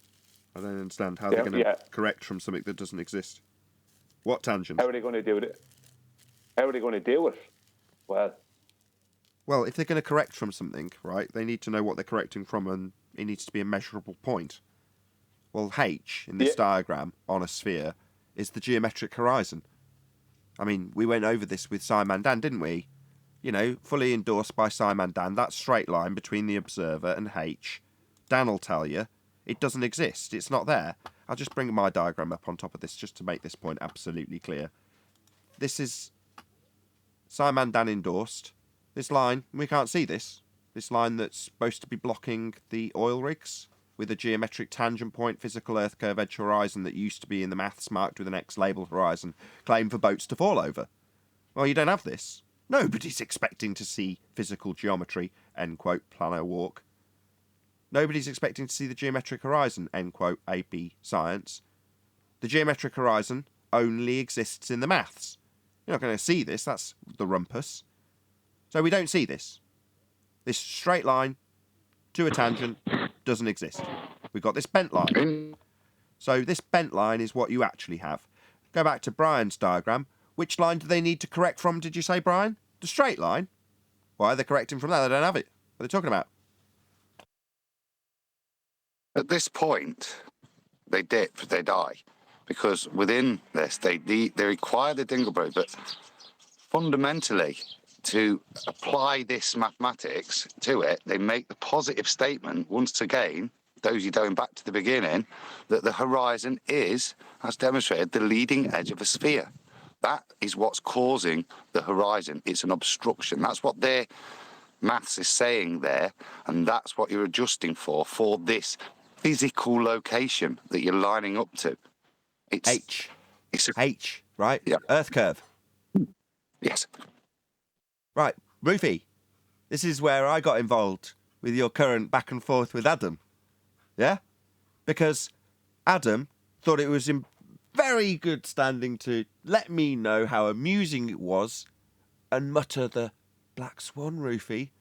I don't understand how they're going to correct from something that doesn't exist. What tangent? How are they going to do it? How are they going to do it? Well, if they're going to correct from something, right, they need to know what they're correcting from, and it needs to be a measurable point. Well, H in this diagram on a sphere is the geometric horizon. I mean, we went over this with Simon Dan, didn't we? You know, fully endorsed by Simon Dan, that straight line between the observer and H. Dan will tell you it doesn't exist. It's not there. I'll just bring my diagram up on top of this just to make this point absolutely clear. This is Simon Dan endorsed. This line, we can't see this. This line that's supposed to be blocking the oil rigs with a geometric tangent point, physical Earth curve edge horizon that used to be in the maths marked with an X label horizon, claim for boats to fall over. Well, you don't have this. Nobody's expecting to see physical geometry, end quote, plano walk. Nobody's expecting to see the geometric horizon, end quote, AP science. The geometric horizon only exists in the maths. You're not going to see this, that's the rumpus. So we don't see this. This straight line to a tangent doesn't exist. We've got this bent line. So this bent line is what you actually have. Go back to Brian's diagram. Which line do they need to correct from, did you say, Brian? The straight line? Why are they correcting from that? They don't have it. What are they talking about? At this point, they dip, they die. Because within this, they require the Dingleberry, but fundamentally, to apply this mathematics to it, they make the positive statement, once again, those you going back to the beginning, that the horizon is, as demonstrated, the leading edge of a sphere. That is what's causing the horizon. It's an obstruction. That's what their maths is saying there, and that's what you're adjusting for this physical location that you're lining up to. It's H. It's H, right? Yeah. Earth curve. Yes. Right, Rufy, this is where I got involved with your current back and forth with Adam. Yeah? Because Adam thought it was in very good standing to let me know how amusing it was and mutter the Black Swan, Rufy,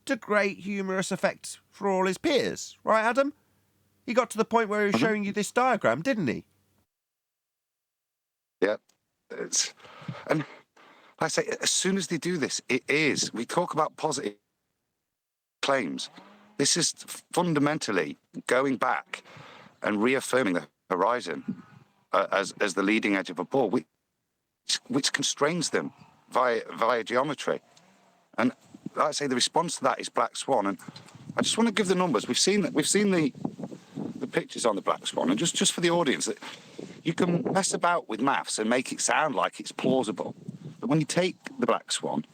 to great humorous effect for all his peers. Right, Adam? He got to the point where he was showing you this diagram, didn't he? Yeah. And I say, as soon as they do this, we talk about positive claims. This is fundamentally going back and reaffirming the horizon as the leading edge of a ball, which constrains them via geometry. And like I say, the response to that is Black Swan. And I just want to give the numbers. We've seen the pictures on the Black Swan, and just for the audience, that you can mess about with maths and make it sound like it's plausible. But when you take the Black Swan,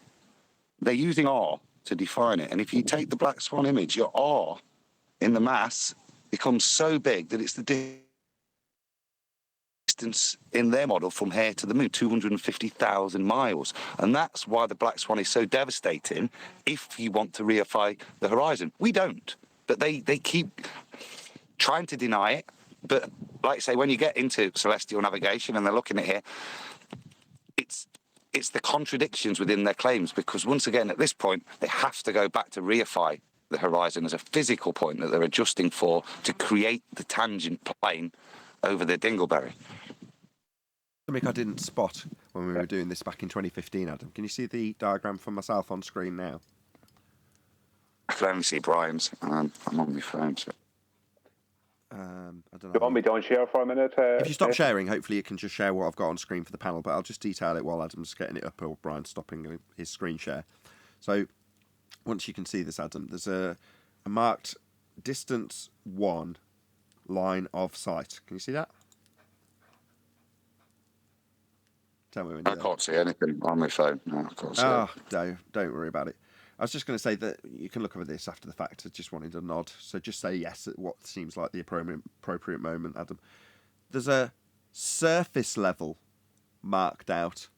they're using R to define it. And if you take the Black Swan image, your R in the maths becomes so big that it's the distance in their model from here to the moon, 250,000 miles. And that's why the Black Swan is so devastating if you want to reify the horizon. We don't. But they keep trying to deny it. But like I say, when you get into celestial navigation and they're looking at here, it's the contradictions within their claims, because once again, at this point, they have to go back to reify the horizon as a physical point that they're adjusting for to create the tangent plane over the Dingleberry. Something I didn't spot when we were doing this back in 2015, Adam. Can you see the diagram for myself on screen now? I can only see Brian's. I'm on my phone, so. I don't know. Do you want me to unshare for a minute? If you stop sharing, hopefully you can just share what I've got on screen for the panel, but I'll just detail it while Adam's getting it up or Brian's stopping his screen share. So once you can see this, Adam, there's a marked distance 1 line of sight. Can you see that? Tell me when you're I can't see anything on my phone. No, I can't see it. Don't worry about it. I was just going to say that you can look over this after the fact. I just wanted a nod. So just say yes at what seems like the appropriate moment, Adam. There's a surface level marked out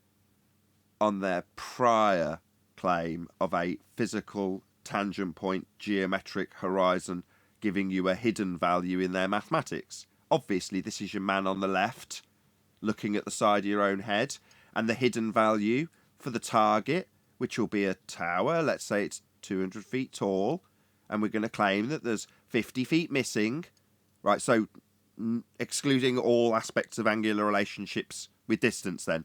on their prior claim of a physical tangent point geometric horizon giving you a hidden value in their mathematics. Obviously, this is your man on the left looking at the side of your own head, and the hidden value for the target, which will be a tower, let's say it's 200 feet tall, and we're going to claim that there's 50 feet missing, right? So excluding all aspects of angular relationships with distance then.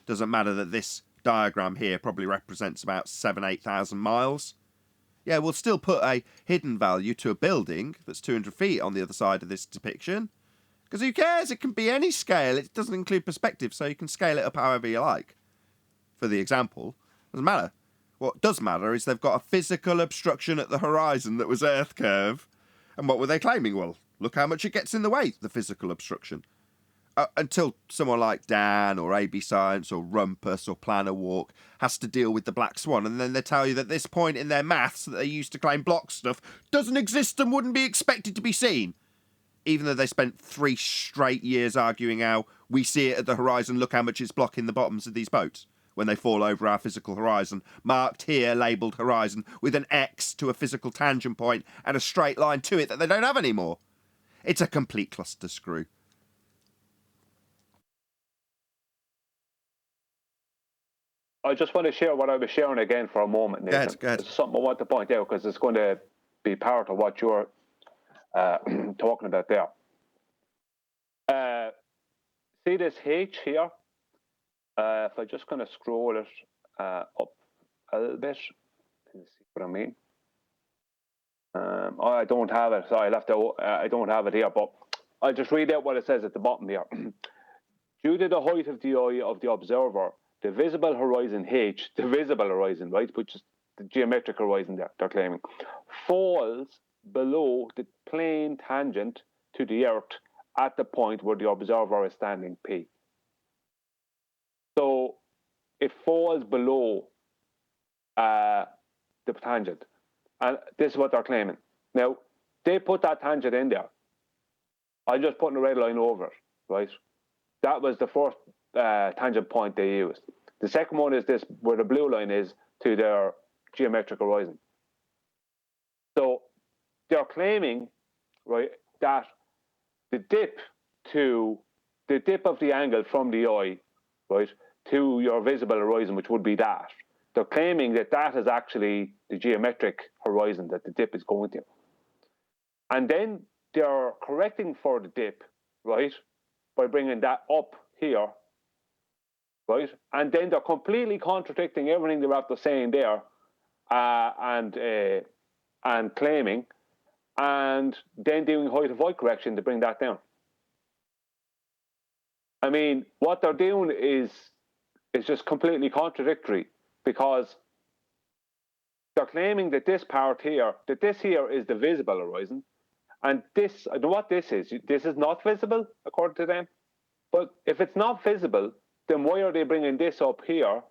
Doesn't matter that this diagram here probably represents about 8,000 miles. Yeah, we'll still put a hidden value to a building that's 200 feet on the other side of this depiction. Because who cares? It can be any scale. It doesn't include perspective, so you can scale it up however you like. For the example, doesn't matter. What does matter is they've got a physical obstruction at the horizon that was Earth curve. And what were they claiming? Well, look how much it gets in the way, the physical obstruction. Until someone like Dan or AB Science or Rumpus or Planner Walk has to deal with the black swan, and then they tell you that this point in their maths that they used to claim block stuff doesn't exist and wouldn't be expected to be seen. Even though they spent 3 straight years arguing how we see it at the horizon, look how much it's blocking the bottoms of these boats when they fall over our physical horizon, marked here, labelled horizon, with an X to a physical tangent point and a straight line to it that they don't have anymore. It's a complete cluster screw. I just want to share what I was sharing again for a moment, Nathan. Go ahead. It's something I want to point out because it's going to be part of what you're talking about there. See this H here? If I just kind of scroll it up a little bit, can you see what I mean? I don't have it. Sorry, I don't have it here, but I'll just read out what it says at the bottom here. Due to the height of the eye of the observer, the visible horizon H, the visible horizon, right, which is the geometric horizon there, they're claiming, falls below the plane tangent to the Earth at the point where the observer is standing, P. So it falls below the tangent. And this is what they're claiming. Now, they put that tangent in there. I'm just putting a red line over it, right? That was the first tangent point they used. The second one is this, where the blue line is to their geometric horizon. So they're claiming, right, that the dip of the angle from the eye, right, to your visible horizon, which would be that, they're claiming that that is actually the geometric horizon that the dip is going to. And then they're correcting for the dip, right, by bringing that up here, right? And then they're completely contradicting everything they're after saying there and claiming, and then doing height of height correction to bring that down. I mean, what they're doing is just completely contradictory, because they're claiming that this part here, that this here is the visible horizon, and this, I don't know what this is not visible, according to them. But if it's not visible, then why are they bringing this up here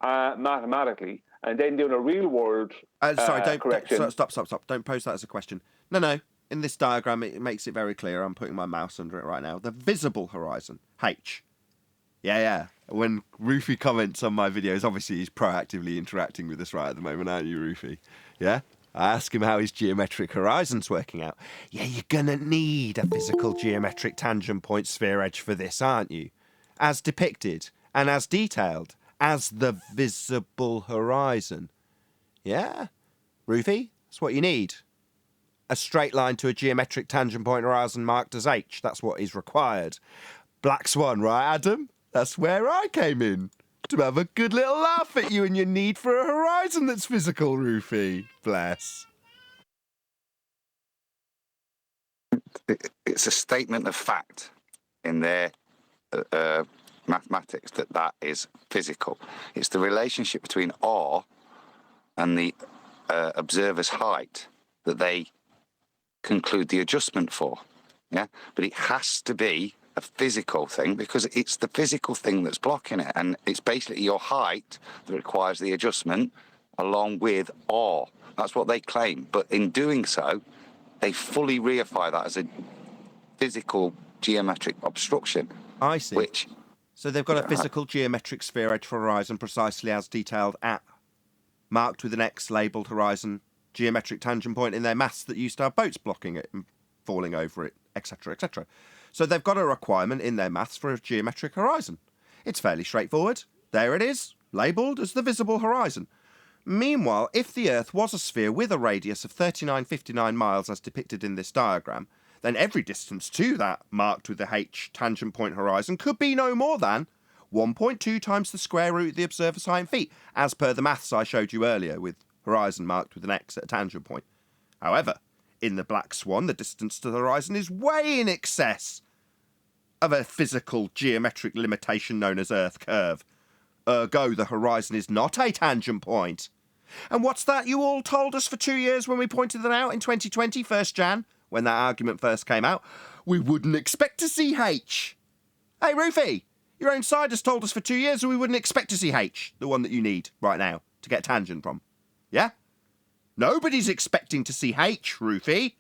mathematically and then doing a real world correction? Stop. Don't pose that as a question. No. In this diagram, it makes it very clear. I'm putting my mouse under it right now. The visible horizon, H. Yeah. When Rufy comments on my videos, obviously he's proactively interacting with us right at the moment, aren't you, Rufy? Yeah? I ask him how his geometric horizon's working out. Yeah, you're going to need a physical geometric tangent point sphere edge for this, aren't you? As depicted and as detailed as the visible horizon. Yeah? Rufy, that's what you need. A straight line to a geometric tangent point horizon marked as H. That's what is required. Black Swan, right, Adam? That's where I came in. To have a good little laugh at you and your need for a horizon that's physical, Rufy. Bless. It's a statement of fact in their mathematics that is physical. It's the relationship between R and the observer's height that they conclude the adjustment for. Yeah, but it has to be a physical thing because it's the physical thing that's blocking it, and it's basically your height that requires the adjustment, along with R. That's what they claim. But in doing so, they fully reify that as a physical geometric obstruction. I see. Which, so they've got a physical geometric sphere edge for horizon precisely as detailed at, marked with an X labelled horizon geometric tangent point in their maths that used to have boats blocking it and falling over it, etc., etc. So they've got a requirement in their maths for a geometric horizon. It's fairly straightforward. There it is, labelled as the visible horizon. Meanwhile, if the Earth was a sphere with a radius of 3959 miles as depicted in this diagram, then every distance to that, marked with the H tangent point horizon, could be no more than 1.2 times the square root of the observer's height in feet, as per the maths I showed you earlier with horizon marked with an X at a tangent point. However, in the Black Swan, the distance to the horizon is way in excess of a physical geometric limitation known as Earth curve. Ergo, the horizon is not a tangent point. And what's that you all told us for 2 years when we pointed that out in 2020, 1st Jan, when that argument first came out? We wouldn't expect to see H. Hey, Rufy, your own side has told us for 2 years that we wouldn't expect to see H, the one that you need right now to get tangent from. Yeah? Nobody's expecting to see H, Rufy.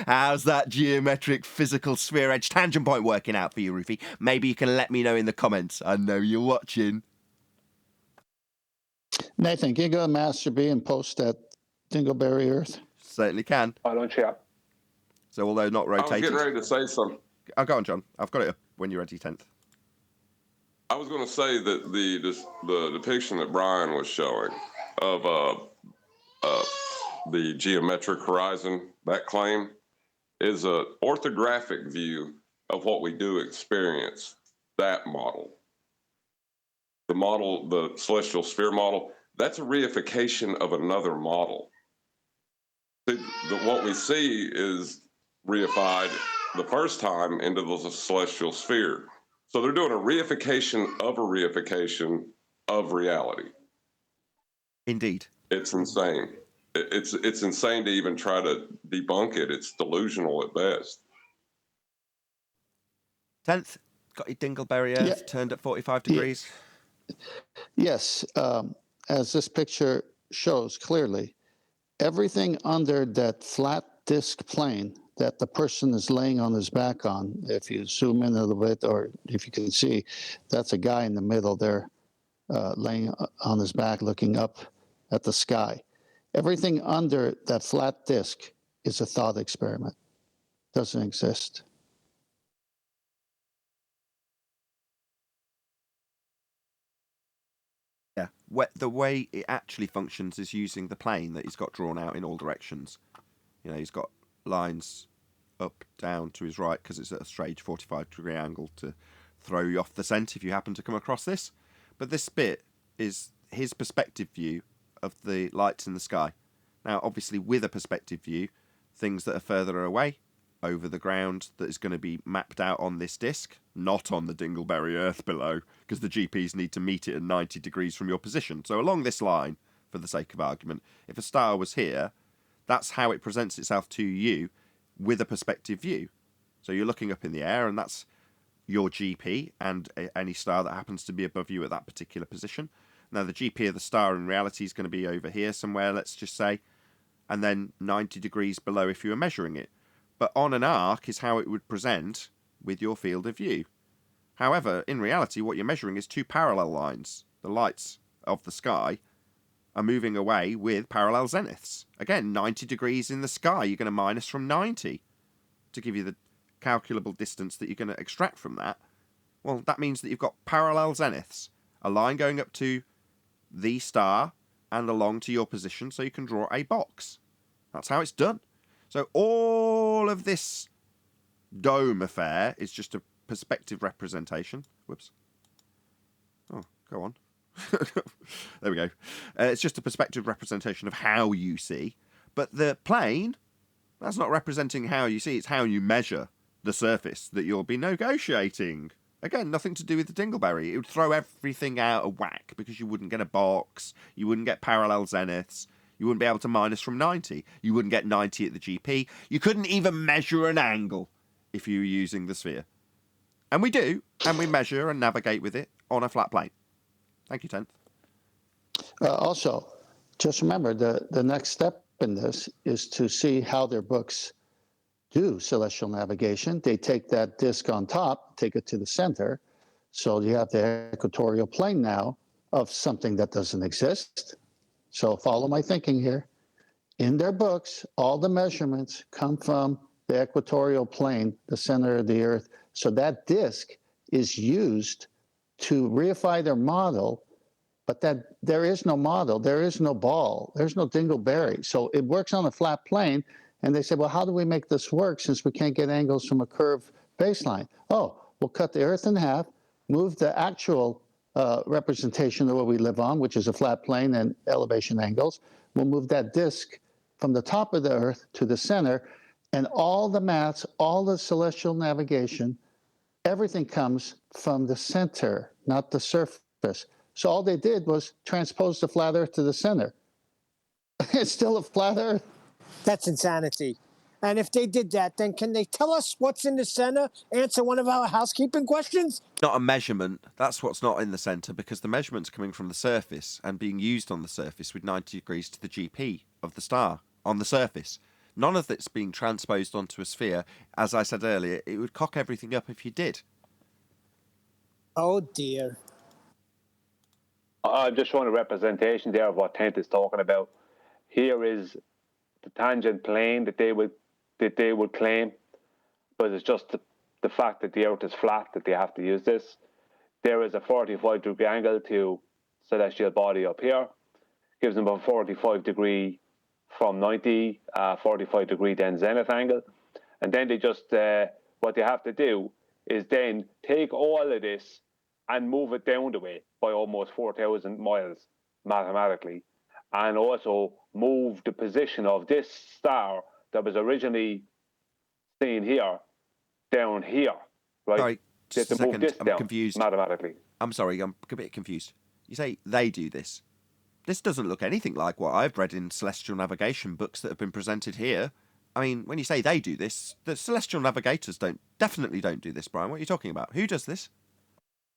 How's that geometric physical sphere edge tangent point working out for you, Rufy? Maybe you can let me know in the comments. I know you're watching. Nathan, can you go to Master B and post that Dingleberry Earth? Certainly can. I don't share. So although not I was rotated... getting ready to say something. Oh, go on, John. I've got it up when you're ready, 10th. I was going to say that the depiction that Brian was showing of the geometric horizon, that claim, is an orthographic view of what we do experience, that model. The model, the celestial sphere model, that's a reification of another model. What we see is reified the first time into the celestial sphere. So they're doing a reification of reality. Indeed. It's insane. It's insane to even try to debunk it. It's delusional at best. 10th, got your Dingleberry Earth turned at 45 degrees. Yes, as this picture shows clearly, everything under that flat disk plane that the person is laying on his back on, if you zoom in a little bit, or if you can see, that's a guy in the middle there laying on his back looking up at the sky. Everything under that flat disk is a thought experiment. Doesn't exist. Yeah, the way it actually functions is using the plane that he's got drawn out in all directions. You know, he's got lines up, down, to his right, because it's at a strange 45-degree angle to throw you off the scent if you happen to come across this. But this bit is his perspective view of the lights in the sky. Now, obviously, with a perspective view, things that are further away, over the ground, that is going to be mapped out on this disc, not on the Dingleberry Earth below, because the GPs need to meet it at 90 degrees from your position. So along this line, for the sake of argument, if a star was here, that's how it presents itself to you with a perspective view. So you're looking up in the air, and that's your GP and any star that happens to be above you at that particular position. Now, the GP of the star in reality is going to be over here somewhere, let's just say, and then 90 degrees below if you were measuring it. But on an arc is how it would present with your field of view. However, in reality, what you're measuring is two parallel lines. The lights of the sky are moving away with parallel zeniths. Again, 90 degrees in the sky, you're going to minus from 90 to give you the calculable distance that you're going to extract from that. Well, that means that you've got parallel zeniths, a line going up to the star and along to your position, so you can draw a box. That's how it's done. So all of this dome affair is just a perspective representation. Whoops. Oh, go on. There we go. It's just a perspective representation of how you see. But the plane, that's not representing how you see. It's how you measure the surface that you'll be negotiating. Again, nothing to do with the Dingleberry. It would throw everything out of whack because you wouldn't get a box. You wouldn't get parallel zeniths. You wouldn't be able to minus from 90. You wouldn't get 90 at the GP. You couldn't even measure an angle if you were using the sphere. And we do, and we measure and navigate with it on a flat plane. Thank you, 10th. Also, just remember the next step in this is to see how their books do celestial navigation. They take that disk on top, take it to the center. So you have the equatorial plane now of something that doesn't exist. So follow my thinking here. In their books, all the measurements come from the equatorial plane, the center of the Earth. So that disk is used to reify their model, but that there is no model, there is no ball, there's no dingleberry. So it works on a flat plane, and they say, well, how do we make this work since we can't get angles from a curved baseline? Oh, we'll cut the Earth in half, move the actual representation of what we live on, which is a flat plane and elevation angles. We'll move that disk from the top of the Earth to the center, and all the maths, all the celestial navigation, everything comes from the center, not the surface. So all they did was transpose the flat Earth to the center. It's still a flat Earth. That's insanity. And if they did that, then can they tell us what's in the center? Answer one of our housekeeping questions? Not a measurement. That's what's not in the centre, because the measurement's coming from the surface and being used on the surface with 90 degrees to the GP of the star on the surface. None of it's being transposed onto a sphere. As I said earlier, it would cock everything up if you did. Oh, dear. I'm just showing a representation there of what Tent is talking about. Here is the tangent plane that they would claim, but it's just the fact that the Earth is flat that they have to use this. There is a 45-degree angle to celestial body up here, gives them a 45-degree from 90, 45-degree then zenith angle, and then they just what they have to do is then take all of this and move it down the way by almost 4,000 miles mathematically, and also move the position of this star that was originally seen here down here, right? Sorry, just a second. I'm confused. Mathematically. I'm sorry, I'm a bit confused. You say they do this. This doesn't look anything like what I've read in celestial navigation books that have been presented here. I mean, when you say they do this, the celestial navigators definitely don't do this, Brian. What are you talking about? Who does this?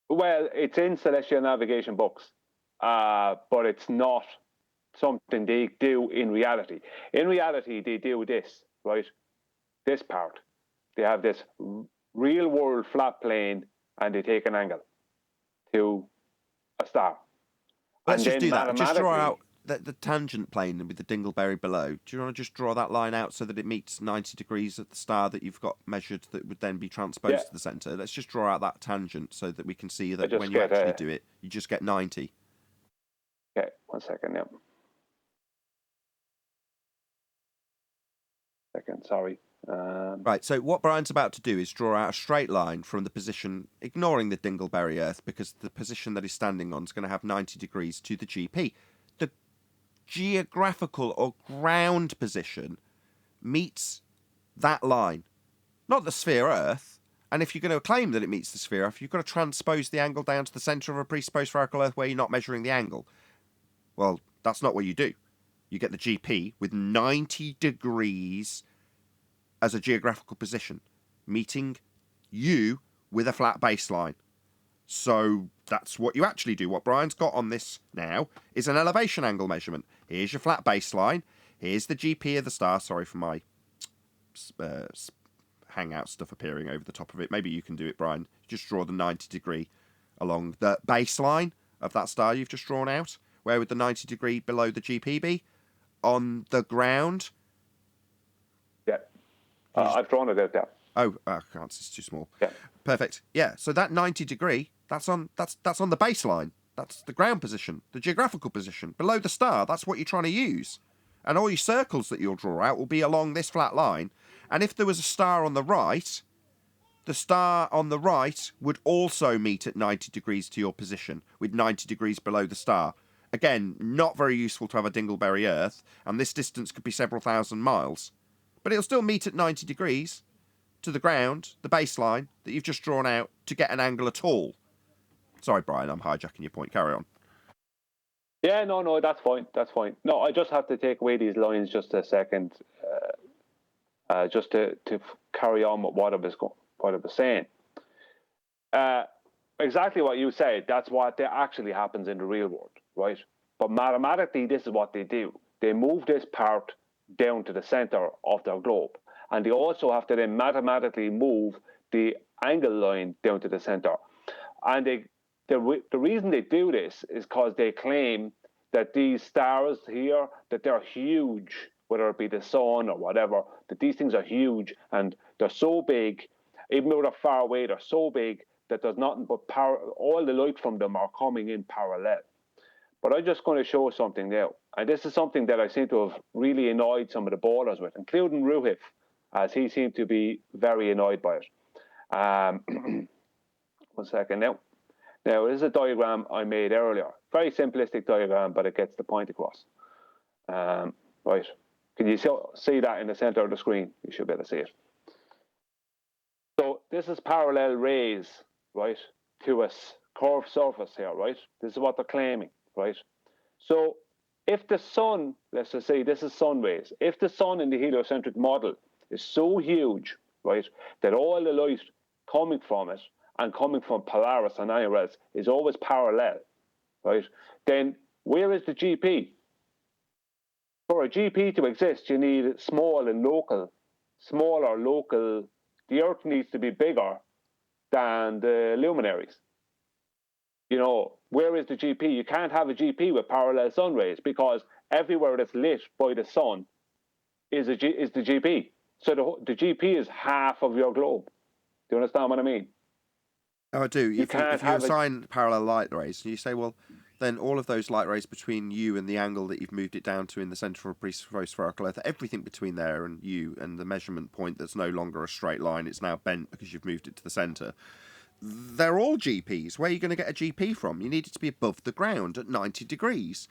Well, it's in celestial navigation books, but it's not something they do in reality. In reality, they do this, right? This part. They have this real-world flat plane, and they take an angle to a star. Let's just do that. Just draw out the tangent plane with the dingleberry below. Do you want to just draw that line out so that it meets 90 degrees at the star that you've got measured that would then be transposed to the centre? Let's just draw out that tangent so that we can see that when you actually do it, you just get 90. Okay, 1 second now. Second, sorry. Right, so what Brian's about to do is draw out a straight line from the position, ignoring the dingleberry Earth, because the position that he's standing on is going to have 90 degrees to the GP. The geographical or ground position meets that line, not the sphere Earth. And if you're going to claim that it meets the sphere Earth, you've got to transpose the angle down to the centre of a presupposed spherical Earth where you're not measuring the angle. Well, that's not what you do. You get the GP with 90 degrees as a geographical position, meeting you with a flat baseline. So that's what you actually do. What Brian's got on this now is an elevation angle measurement. Here's your flat baseline. Here's the GP of the star. Sorry for my hangout stuff appearing over the top of it. Maybe you can do it, Brian. Just draw the 90 degree along the baseline of that star you've just drawn out. Where would the 90 degree below the GP be? On the ground? Yeah. I've drawn it out there. Oh, I can't. It's too small. Yeah. Perfect. Yeah. So that 90 degree, that's on the baseline. That's the ground position, the geographical position below the star. That's what you're trying to use, and all your circles that you'll draw out will be along this flat line. And if there was a star on the right, the star on the right would also meet at 90 degrees to your position, with 90 degrees below the star. Again, not very useful to have a dingleberry Earth, and this distance could be several thousand miles. But it'll still meet at 90 degrees to the ground, the baseline, that you've just drawn out to get an angle at all. Sorry, Brian, I'm hijacking your point. Carry on. Yeah, no, that's fine. That's fine. No, I just have to take away these lines just a second, just to carry on with what I was saying. Exactly what you said. That's what actually happens in the real world, right? But mathematically, this is what they do. They move this part down to the center of their globe. And they also have to then mathematically move the angle line down to the center. And the reason they do this is because they claim that these stars here, that they're huge, whether it be the sun or whatever, that these things are huge and they're so big, even though they're far away, they're so big that there's nothing but power, all the light from them are coming in parallel. But I'm just going to show something now. And this is something that I seem to have really annoyed some of the ballers with, including Ruhif, as he seemed to be very annoyed by it. 1 second now. Now, this is a diagram I made earlier. Very simplistic diagram, but it gets the point across. Right. Can you see that in the center of the screen? You should be able to see it. So this is parallel rays, right, to a curved surface here, right? This is what they're claiming, right? So if the sun, let's just say this is sun rays, if the sun in the heliocentric model is so huge, right, that all the light coming from it and coming from Polaris and anywhere else is always parallel, right, then where is the GP? For a GP to exist, you need smaller local. The Earth needs to be bigger than the luminaries. You know, where is the GP? You can't have a GP with parallel sun rays because everywhere that's lit by the sun is the GP. So the GP is half of your globe. Do you understand what I mean? Oh, I do. If you assign parallel light rays, you say, well, then all of those light rays between you and the angle that you've moved it down to in the centre of a spherical Earth, everything between there and you and the measurement point that's no longer a straight line, it's now bent because you've moved it to the centre, they're all GPs. Where are you going to get a GP from? You need it to be above the ground at 90 degrees.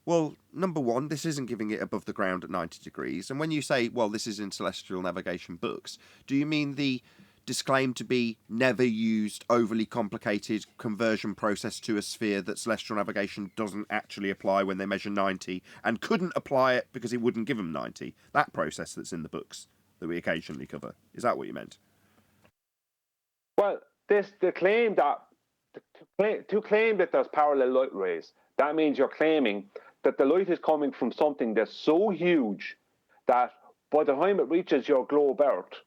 Well, number one, this isn't giving it above the ground at 90 degrees. And when you say, well, this is in celestial navigation books, do you mean the disclaimed to be never used, overly complicated conversion process to a sphere that celestial navigation doesn't actually apply when they measure 90 and couldn't apply it because it wouldn't give them 90? That process that's in the books that we occasionally cover. Is that what you meant? Well, to claim that there's parallel light rays, that means you're claiming that the light is coming from something that's so huge that by the time it reaches your globe Earth,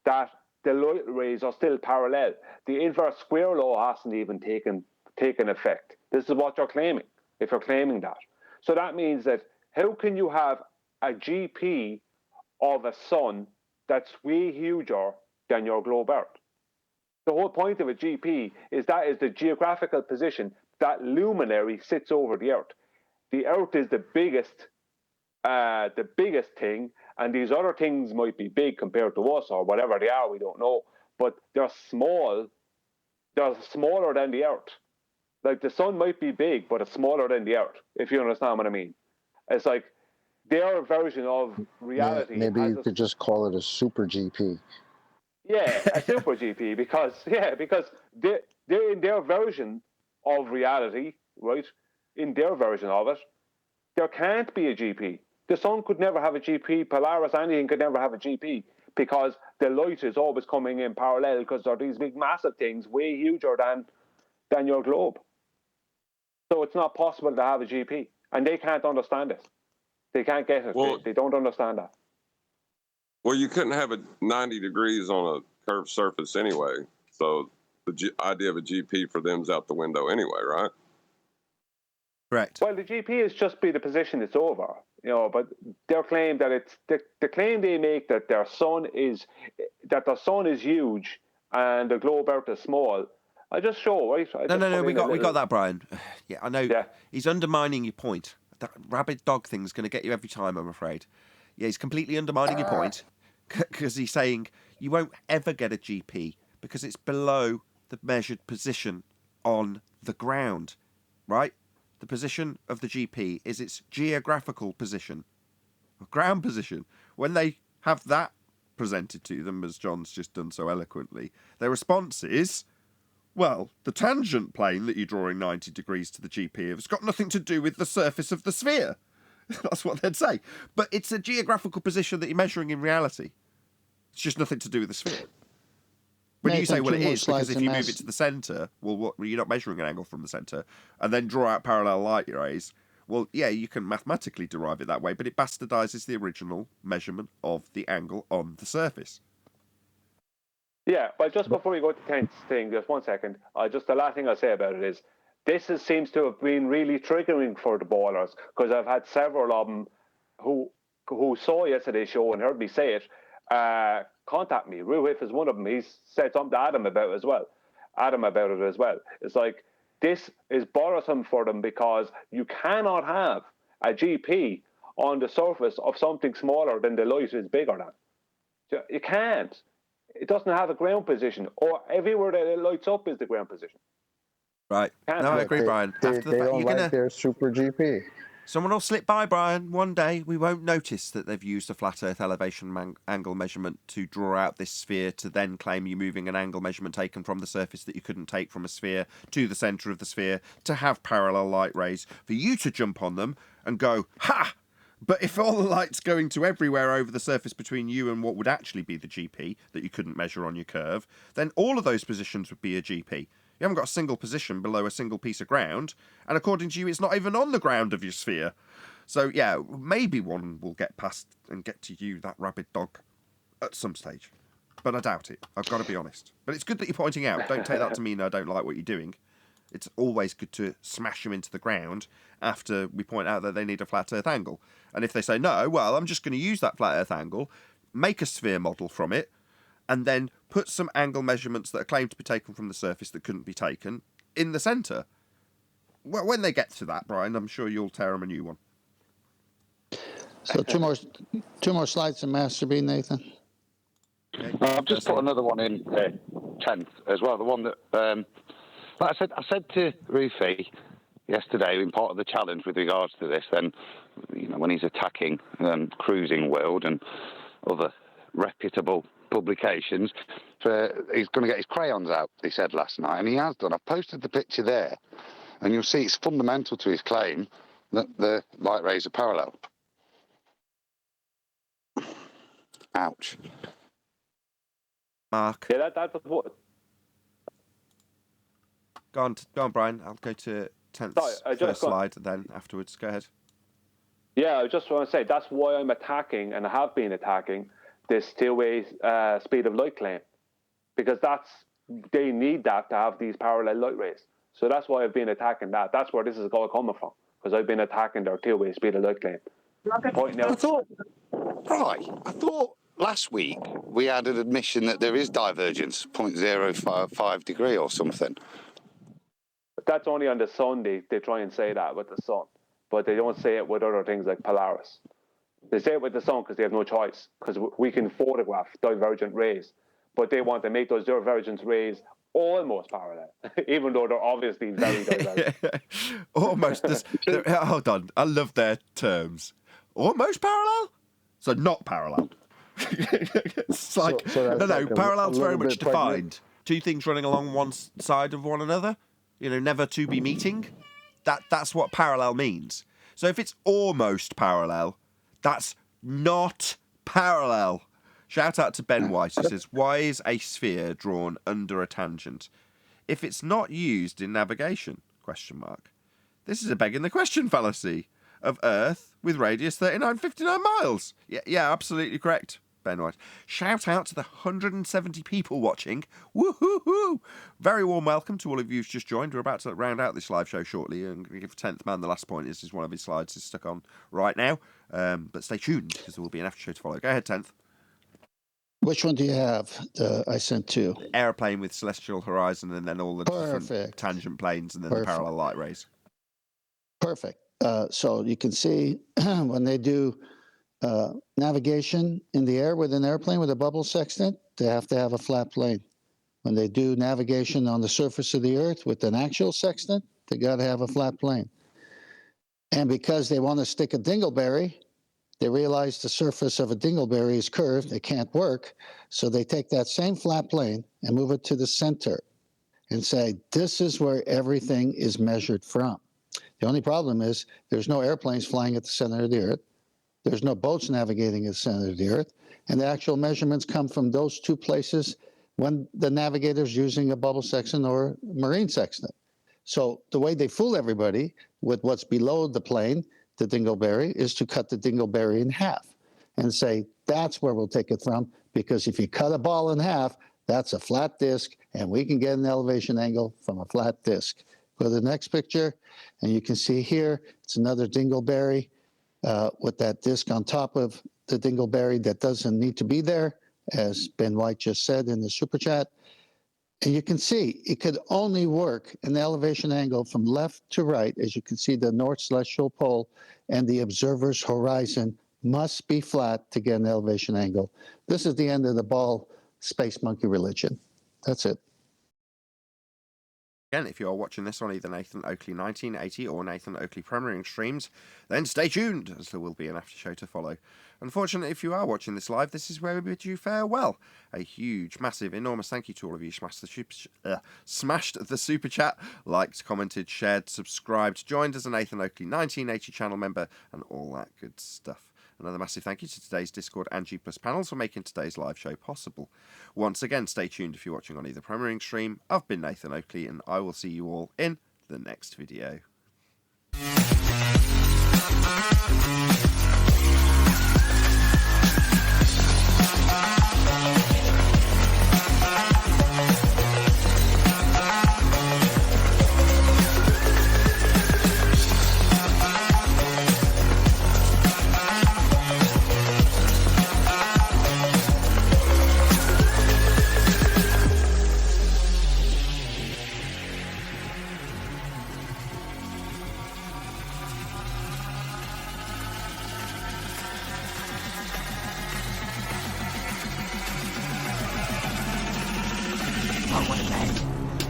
that the light rays are still parallel. The inverse square law hasn't even taken effect. This is what you're claiming, if you're claiming that. So that means that how can you have a GP of a sun that's way huger than your globe Earth? The whole point of a GP is that is the geographical position that luminary sits over the Earth. The Earth is the biggest thing, and these other things might be big compared to us or whatever they are, we don't know, but they're small. They're smaller than the Earth. Like the sun might be big, but it's smaller than the Earth, if you understand what I mean. It's like their version of reality. Maybe you could just call it a super GP. Yeah, a super GP, because they're in their version of reality, right? In their version of it, there can't be a GP. The sun could never have a GP. Polaris, anything could never have a GP because the light is always coming in parallel because they're these big, massive things, way huger than your globe. So it's not possible to have a GP, and they can't understand it. They can't get it. Well, they don't understand that. Well, you couldn't have a 90 degrees on a curved surface anyway. So the idea of a GP for them is out the window anyway, right? Correct. Well, the GP is just be the position it's over, you know. But their claim that it's the claim they make that their sun is huge and the globe Earth is small. I just show, right? No, we got that, Brian. Yeah, I know. Yeah. He's undermining your point. That rabid dog thing's going to get you every time, I'm afraid. Yeah, he's completely undermining your point because he's saying you won't ever get a GP because it's below the measured position on the ground, right? The position of the GP is its geographical position, ground position. When they have that presented to them, as John's just done so eloquently, their response is, well, the tangent plane that you're drawing 90 degrees to the GP has got nothing to do with the surface of the sphere. That's what they'd say. But it's a geographical position that you're measuring in reality. It's just nothing to do with the sphere. When you say, well, it is, because if you move it to the centre, well, you're not measuring an angle from the centre, and then draw out parallel light rays. well, yeah, you can mathematically derive it that way, but it bastardizes the original measurement of the angle on the surface. Yeah, but just before we go to Kent's thing, just 1 second. Just the last thing I'll say about it is seems to have been really triggering for the ballers, because I've had several of them who saw yesterday's show and heard me say it contact me. Ruhif is one of them. He's said something to Adam about it as well. It's like, this is bothersome for them because you cannot have a GP on the surface of something smaller than the light is bigger than. You can't. It doesn't have a ground position, or everywhere that it lights up is the ground position. Right. No, I agree, Brian. They After the fact, don't you're like gonna their super GP. someone will slip by, Brian. One day we won't notice that they've used a flat Earth elevation angle measurement to draw out this sphere, to then claim you're moving an angle measurement taken from the surface that you couldn't take from a sphere to the centre of the sphere, to have parallel light rays, for you to jump on them and go, ha! But if all the light's going to everywhere over the surface between you and what would actually be the GP that you couldn't measure on your curve, then all of those positions would be a GP. You haven't got a single position below a single piece of ground, and according to you, it's not even on the ground of your sphere. So, yeah, maybe one will get past and get to you, that rabid dog, at some stage. But I doubt it. I've got to be honest. But it's good that you're pointing out. Don't take that to mean I don't like what you're doing. It's always good to smash them into the ground after we point out that they need a flat Earth angle. And if they say, no, well, I'm just going to use that flat Earth angle, make a sphere model from it, and then put some angle measurements that are claimed to be taken from the surface that couldn't be taken in the centre. Well, when they get to that, Brian, I'm sure you'll tear them a new one. So two more slides in Master B, Nathan. Okay. I've just put another one in 10th as well. The one that, like I said to Rufi yesterday, in part of the challenge with regards to this, then, you know, when he's attacking Cruising World and other reputable publications, he's going to get his crayons out, he said last night, and he has done. I've posted the picture there, and you'll see it's fundamental to his claim that the light rays are parallel. Ouch. Mark. Yeah, that's what. Go on, Brian. I'll go to 10th first slide then afterwards. Go ahead. Yeah, I just want to say that's why I'm attacking, and I have been attacking, this two-way speed of light claim, because they need that to have these parallel light rays. So that's why I've been attacking that. That's where this is all coming from, because I've been attacking their two-way speed of light claim. I thought last week we had an admission that there is divergence, 0.055 degree or something. But that's only on the sun. They try and say that with the sun, but they don't say it with other things like Polaris. They say it with the sun because they have no choice, because we can photograph divergent rays, but they want to make those divergent rays almost parallel, even though they're obviously very divergent. Almost. Hold on. I love their terms. Almost parallel? So not parallel. It's like, so no, like parallel's very much bit pregnant. defined. Two things running along one side of one another, never to be meeting. That's what parallel means. So if it's almost parallel, that's not parallel. Shout out to Ben White, who says, why is a sphere drawn under a tangent? If it's not used in navigation, ? This is a begging the question fallacy of Earth with radius 3959 miles. Yeah, absolutely correct, Ben White. Shout out to the 170 people watching. Woohoo! Very warm welcome to all of you who've just joined. We're about to round out this live show shortly and give 10th man the last point. This is one of his slides is stuck on right now. But stay tuned because there will be an after show to follow. Go ahead, 10th. Which one do you have? I sent two. Aeroplane with celestial horizon and then all the different tangent planes and then the parallel light rays. Perfect. So you can see when they do navigation in the air with an airplane with a bubble sextant, they have to have a flat plane. When they do navigation on the surface of the Earth with an actual sextant, they got to have a flat plane. And because they want to stick a dingleberry, they realize the surface of a dingleberry is curved. It can't work. So they take that same flat plane and move it to the center and say, this is where everything is measured from. The only problem is there's no airplanes flying at the center of the Earth. There's no boats navigating at the center of the Earth. And the actual measurements come from those two places when the navigator's using a bubble sextant or marine sextant. So the way they fool everybody with what's below the plane, the dingleberry, is to cut the dingleberry in half and say, that's where we'll take it from, because if you cut a ball in half, that's a flat disk, and we can get an elevation angle from a flat disk. Go to the next picture, and you can see here, it's another dingleberry with that disk on top of the dingleberry that doesn't need to be there, as Ben White just said in the super chat. And you can see it could only work an elevation angle from left to right. As you can see, the North Celestial Pole and the observer's horizon must be flat to get an elevation angle. This is the end of the ball space monkey religion. That's it. Again, if you are watching this on either Nathan Oakley 1980 or Nathan Oakley premiering streams, then stay tuned, as there will be an after show to follow. Unfortunately, if you are watching this live, this is where we bid you farewell. A huge, massive, enormous thank you to all of you smashed the super chat, liked, commented, shared, subscribed, joined as a Nathan Oakley 1980 channel member, and all that good stuff. Another massive thank you to today's Discord and G+ panels for making today's live show possible. Once again, stay tuned if you're watching on either premiering stream. I've been Nathan Oakley, and I will see you all in the next video.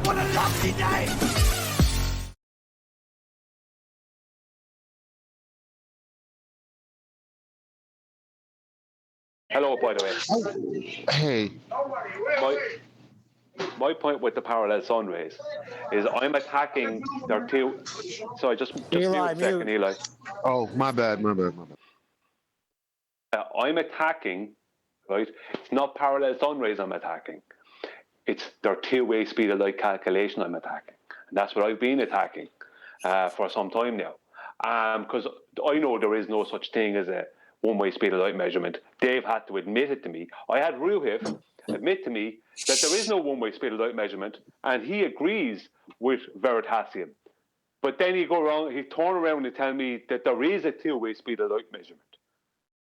What a lovely day! Hello, by the way. Hey, My point with the parallel sun rays is I'm attacking their two. So I just Eli, mute a second, Eli. oh, my bad. I'm attacking, right? It's not parallel sun rays I'm attacking. It's their two-way speed of light calculation I'm attacking. And that's what I've been attacking for some time now. Because I know there is no such thing as a one-way speed of light measurement. Dave had to admit it to me. I had Ruhif admit to me that there is no one-way speed of light measurement, and he agrees with Veritasium. But then he turn around and tell me that there is a two-way speed of light measurement.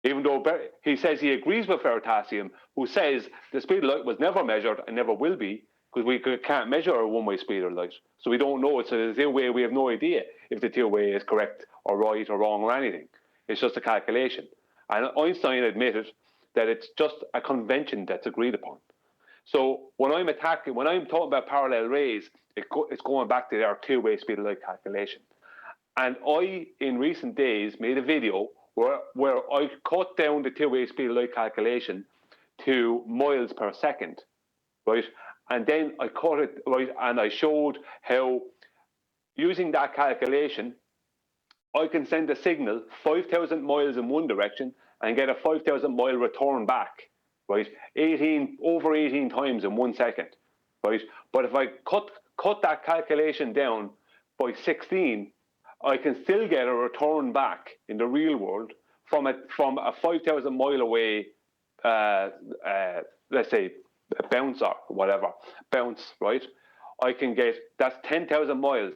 Even though he says he agrees with Veritasium, who says the speed of light was never measured and never will be, because we can't measure a one-way speed of light. So we don't know. It's a two-way. We have no idea if the two-way is correct or right or wrong or anything. It's just a calculation. And Einstein admitted that it's just a convention that's agreed upon. So when I'm talking about parallel rays, it's going back to their two-way speed of light calculation. And I, in recent days, made a video where I cut down the two-way speed of light calculation to miles per second, right? And then I cut it, right, and I showed how, using that calculation, I can send a signal 5,000 miles in one direction and get a 5,000 mile return back, right? over 18 times in 1 second, right? But if I cut that calculation down by 16, I can still get a return back in the real world from a 5,000 mile away, let's say, a bounce or whatever, right? I can get, that's 10,000 miles.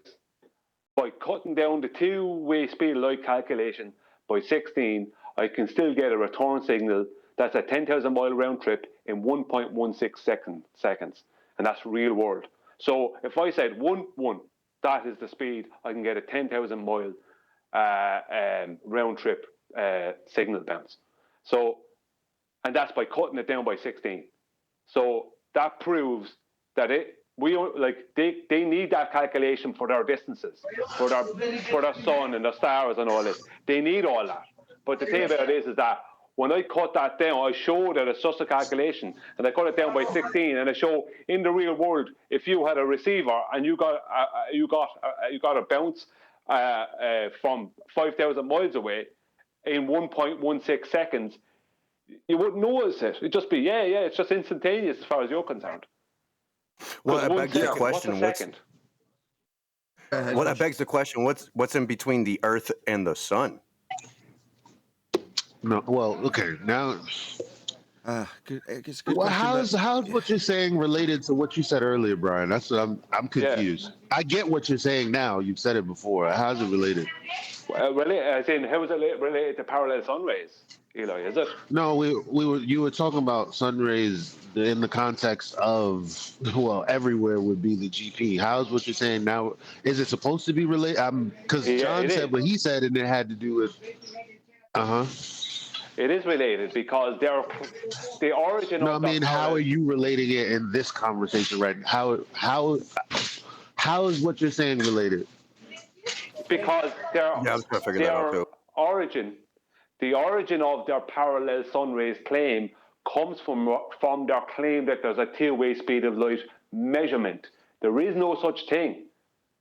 By cutting down the two-way speed of light calculation by 16, I can still get a return signal that's a 10,000 mile round trip in 1.16 seconds. And that's real world. So if I said 1, that is the speed, I can get a 10,000 mile round trip signal bounce. So, and that's by cutting it down by 16. So that proves that they need that calculation for their distances, for their sun and the stars and all this. They need all that. But the thing about it is that when I cut that down, I show that it's just a calculation, and I cut it down by 16, and I show in the real world, if you had a receiver and you got a bounce from 5,000 miles away in 1.16 seconds, you wouldn't notice it. It'd just be it's just instantaneous as far as you're concerned. Well, that begs the question: Well, that begs the question: what's in between the Earth and the sun? No, well, okay. Now, It's a good well, question. how's what you're saying related to what you said earlier, Brian? That's what I'm confused. I get what you're saying now. You've said it before. How's it related? As in, how is it related to parallel sun rays, Eli? Is it? No, you were talking about sun rays in the context of, well, everywhere would be the GP. How's what you're saying now? Is it supposed to be related? Because John said what he said, and it had to do with. It is related because the origin No, of. I mean, how are you relating it in this conversation right now? How is what you're saying related? Because Yeah, I was trying to figure that out too. The origin of their parallel sun rays claim comes from their claim that there's a two-way speed of light measurement. There is no such thing.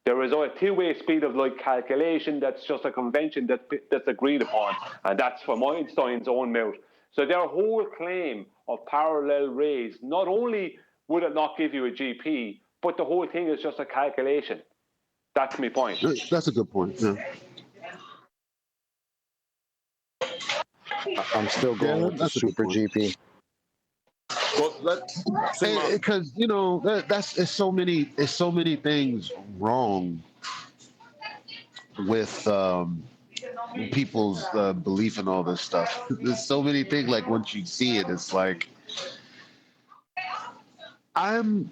There is a two-way speed of light calculation that's just a convention that's agreed upon, and that's from Einstein's own mouth. So their whole claim of parallel rays, not only would it not give you a GP, but the whole thing is just a calculation. That's my point. That's a good point. Yeah. I'm still going with the super GP. Well, because it's so many things wrong with people's belief in all this stuff. There's so many things, like once you see it, it's like I'm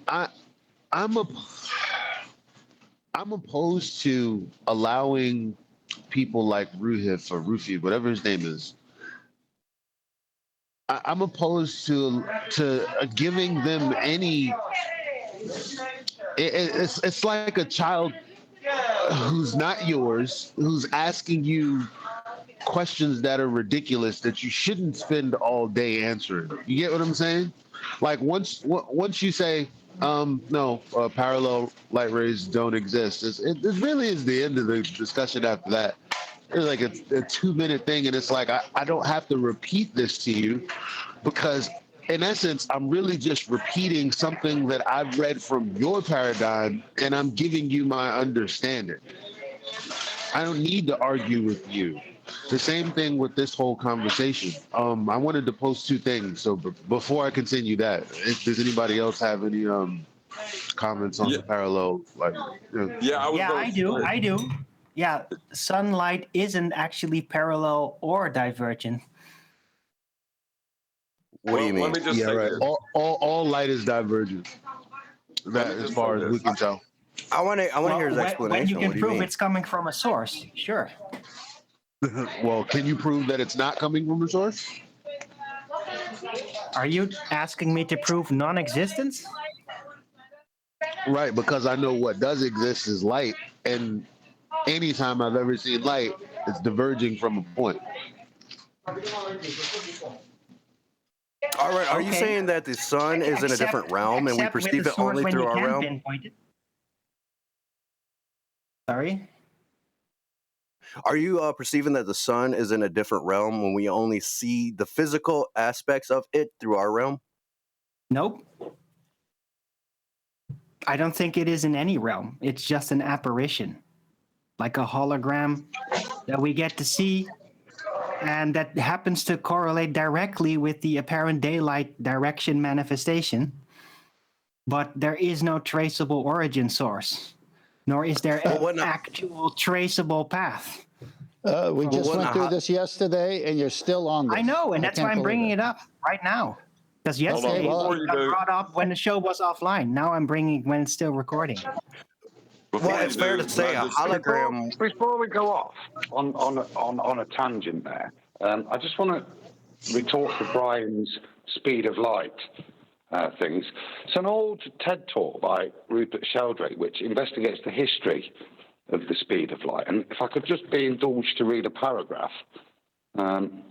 opposed to allowing people like Ruhif or Rufi, whatever his name is. I'm opposed to giving them any. It's like a child who's not yours, who's asking you questions that are ridiculous that you shouldn't spend all day answering. You get what I'm saying? Like once you say, no, parallel light rays don't exist, it really is the end of the discussion after that. It's like a 2-minute thing, and it's like I don't have to repeat this to you, because in essence I'm really just repeating something that I've read from your paradigm, and I'm giving you my understanding. I don't need to argue with you. The same thing with this whole conversation. I wanted to post 2 things, so before I continue that, does anybody else have any comments on the parallel? I do. Yeah, sunlight isn't actually parallel or divergent. What do you mean? Let me just say right. this. All light is divergent. That, as far as we can tell. I want to hear his explanation. When you can what do prove you mean? it's coming from a source, sure. Well, can you prove that it's not coming from a source? Are you asking me to prove non-existence? Right, because I know what does exist is light, and anytime I've ever seen light, it's diverging from a point. All right, are you saying that the sun is in a different realm and we perceive it only through our realm? Sorry? Are you perceiving that the sun is in a different realm when we only see the physical aspects of it through our realm? Nope. I don't think it is in any realm. It's just an apparition, like a hologram that we get to see, and that happens to correlate directly with the apparent daylight direction manifestation. But there is no traceable origin source, nor is there an actual traceable path. We just went through this yesterday, and you're still on this. I know, and that's why I'm bringing it up right now. Because yesterday it got brought up when the show was offline. Now I'm bringing it when it's still recording. Well, it's fair to say a hologram. Before we go off on a tangent there, I just want to retort to Brian's speed of light things. It's an old TED talk by Rupert Sheldrake, which investigates the history of the speed of light. And if I could just be indulged to read a paragraph. In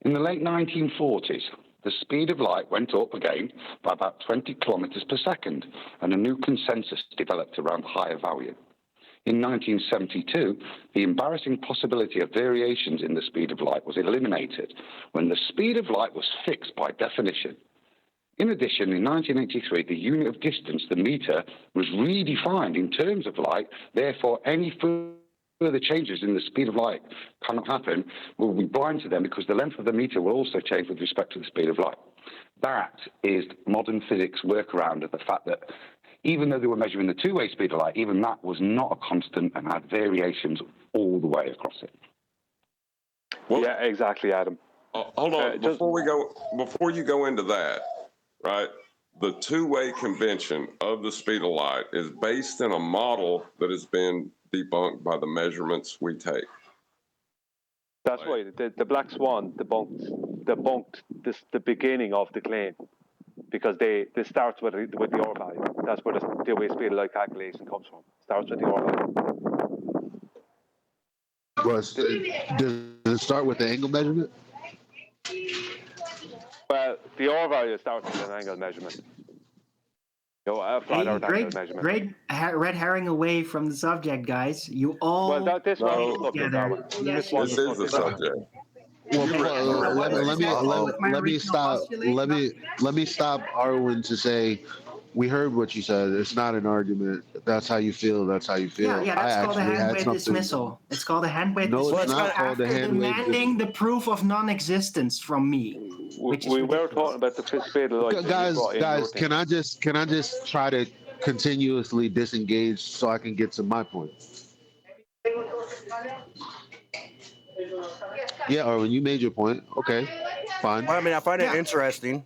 the late 1940s, the speed of light went up again by about 20 kilometers per second, and a new consensus developed around the higher value. In 1972, the embarrassing possibility of variations in the speed of light was eliminated when the speed of light was fixed by definition. In addition, in 1983, the unit of distance, the meter, was redefined in terms of light. Therefore, any further changes in the speed of light cannot happen. We'll be blind to them because the length of the meter will also change with respect to the speed of light. That is modern physics workaround of the fact that even though they were measuring the two-way speed of light, even that was not a constant and had variations all the way across it. Well, yeah, exactly, Adam. Hold on, before you go into that, right? The two-way convention of the speed of light is based in a model that has been debunked by the measurements we take. That's right. The Black Swan debunked the beginning of the claim because they starts with the R value. That's where the two-way speed of light calculation comes from. Starts with the R value. Does it start with the angle measurement? Well, the R value starts with an angle measurement. A flat Earth angle measurement. Great red herring away from the subject, guys. You all. Well, this one is together. This is the subject. Well, let me stop. Let me stop Arwen to say, we heard what you said. It's not an argument. That's how you feel. That's how you feel. Yeah, that's called a handweight dismissal. It's called a handweight dismissal. It's not called a handweight demanding the proof of non-existence from me. We were talking about the speed of light. Guys, can I just try to continuously disengage so I can get to my point? Yeah, Arwen, you made your point. Okay, fine. I mean, I find it interesting.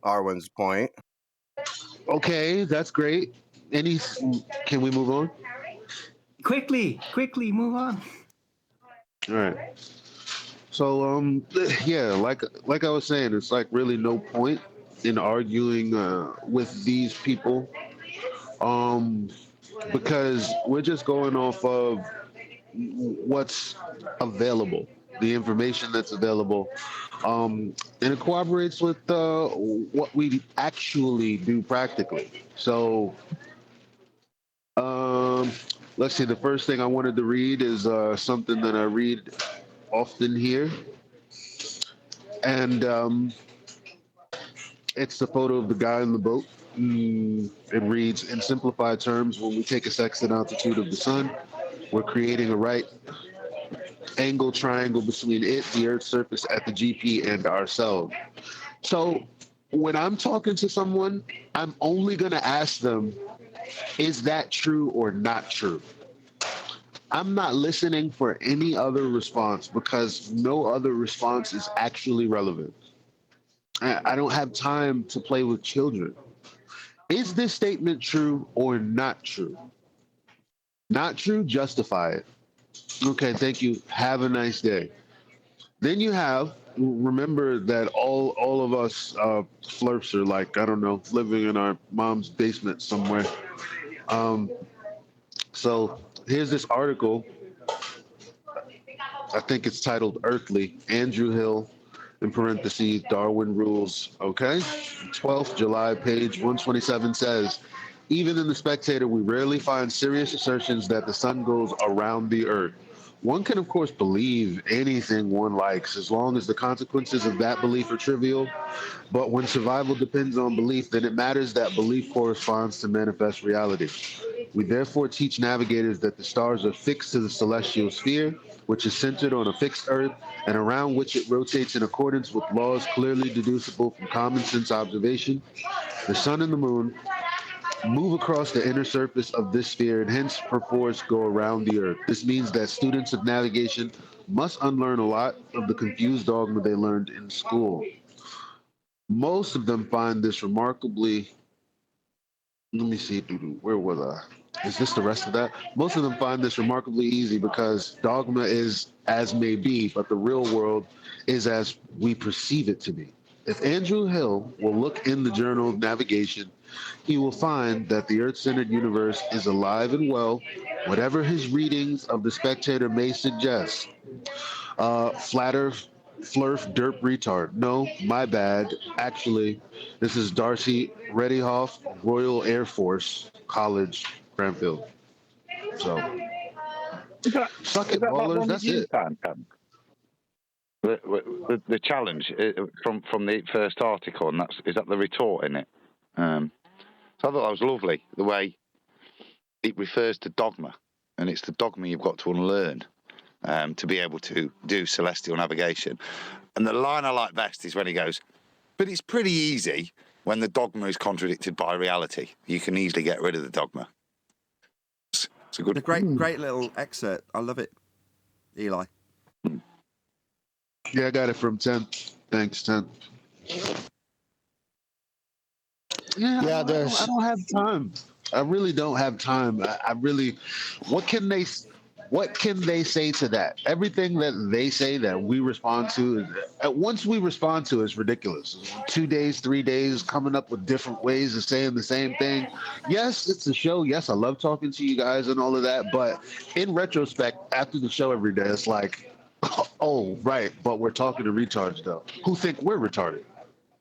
Arwen's point. Okay, that's great. Can we move on? Quickly, move on. All right. So, yeah, like I was saying, it's like really no point in arguing with these people, because we're just going off of what's available, the information that's available, and it cooperates with what we actually do practically. So, let's see, the first thing I wanted to read is something that I read often here, and it's the photo of the guy in the boat. It reads, in simplified terms, when we take a sextant altitude of the sun, we're creating a right angle triangle between it, the Earth's surface at the GP, and ourselves. So when I'm talking to someone, I'm only going to ask them, is that true or not true? I'm not listening for any other response because no other response is actually relevant. I don't have time to play with children. Is this statement true or not true? Not true, justify it. Okay, thank you. Have a nice day. Then remember that all of us flirts are like, I don't know, living in our mom's basement somewhere. So here's this article. I think it's titled Earthly. Andrew Hill, in parentheses, Darwin Rules. Okay? 12th July, page 127 says, even in The Spectator, we rarely find serious assertions that the sun goes around the Earth. One can, of course, believe anything one likes as long as the consequences of that belief are trivial. But when survival depends on belief, then it matters that belief corresponds to manifest reality. We therefore teach navigators that the stars are fixed to the celestial sphere, which is centered on a fixed Earth and around which it rotates in accordance with laws clearly deducible from common sense observation. The sun and the moon move across the inner surface of this sphere and hence perforce go around the Earth. This means that students of navigation must unlearn a lot of the confused dogma they learned in school. Most of them find this remarkably, let me see, where was I? Is this the rest of that? Most of them find this remarkably easy because dogma is as may be, but the real world is as we perceive it to be. If Andrew Hill will look in the Journal of Navigation, he will find that the Earth-centered universe is alive and well, whatever his readings of The Spectator may suggest. Flatter, flurf, derp, retard. No, my bad. Actually, this is Darcy Reddyhoff, Royal Air Force College, Cranfield. So, suck it, ballers. That's it. the challenge from the first article, and is that the retort in it? So I thought that was lovely, the way it refers to dogma, and it's the dogma you've got to unlearn to be able to do celestial navigation. And the line I like best is when he goes, but it's pretty easy when the dogma is contradicted by reality. You can easily get rid of the dogma. It's a good... A great little excerpt. I love it, Eli. Yeah, I got it from 10. Thanks, 10. Yeah, I don't have time. I really don't have time. I really, what can they say to that? Everything that they say that we respond to, once we respond to, is ridiculous. 2 days, 3 days, coming up with different ways of saying the same thing. Yes, it's a show. Yes, I love talking to you guys and all of that. But in retrospect, after the show every day, it's like, oh, right. But we're talking to retards, though, who think we're retarded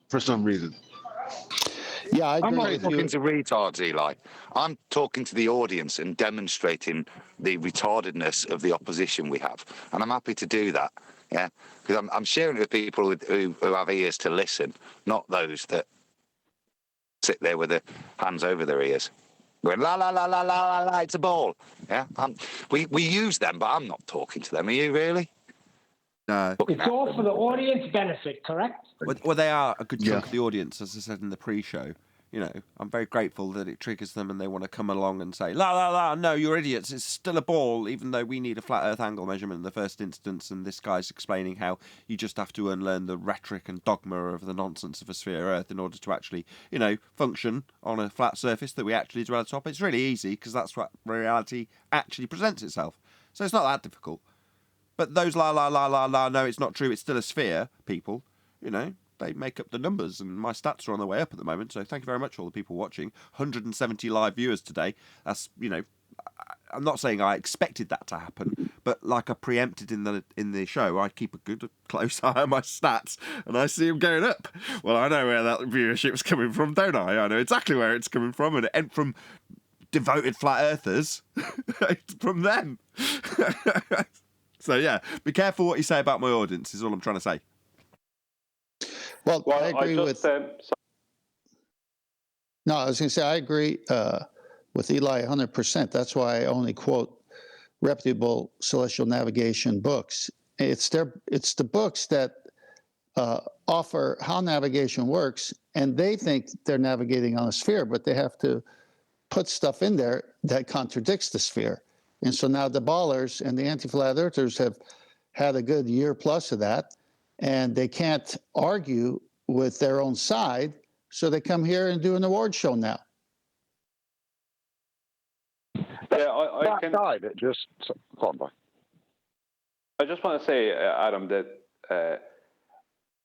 for some reason. Yeah, I agree. I'm not talking to retards, Eli. I'm talking to the audience and demonstrating the retardedness of the opposition we have, and I'm happy to do that. Yeah, because I'm sharing it with people who have ears to listen, not those that sit there with their hands over their ears, going la la la la la la. It's a ball. Yeah, we use them, but I'm not talking to them. Are you really? No. It's all for the audience benefit, correct? Well, they are a good chunk of the audience, as I said in the pre-show. You know, I'm very grateful that it triggers them and they want to come along and say, la, la, la, no, you're idiots. It's still a ball, even though we need a flat Earth angle measurement in the first instance. And this guy's explaining how you just have to unlearn the rhetoric and dogma of the nonsense of a sphere Earth in order to actually, you know, function on a flat surface that we actually dwell atop. It's really easy because that's what reality actually presents itself. So it's not that difficult. But those la, la, la, la, la, no, it's not true, it's still a sphere, people, you know, they make up the numbers, and my stats are on the way up at the moment, so thank you very much, all the people watching. 170 live viewers today. That's, you know, I'm not saying I expected that to happen, but like I preempted in the show, I keep a good close eye on my stats, and I see them going up. Well, I know where that viewership's coming from, don't I? I know exactly where it's coming from, and it ain't from devoted flat earthers. It's from them. So, yeah, be careful what you say about my audience, is all I'm trying to say. Well, I agree with... No, I was going to say, I agree with Eli 100%. That's why I only quote reputable celestial navigation books. It's the books that offer how navigation works, and they think they're navigating on a sphere, but they have to put stuff in there that contradicts the sphere. And so now the ballers and the anti-flat earthers have had a good year plus of that, and they can't argue with their own side, so they come here and do an award show now. Yeah, I can. Side, it just go on, boy. I just want to say, Adam, that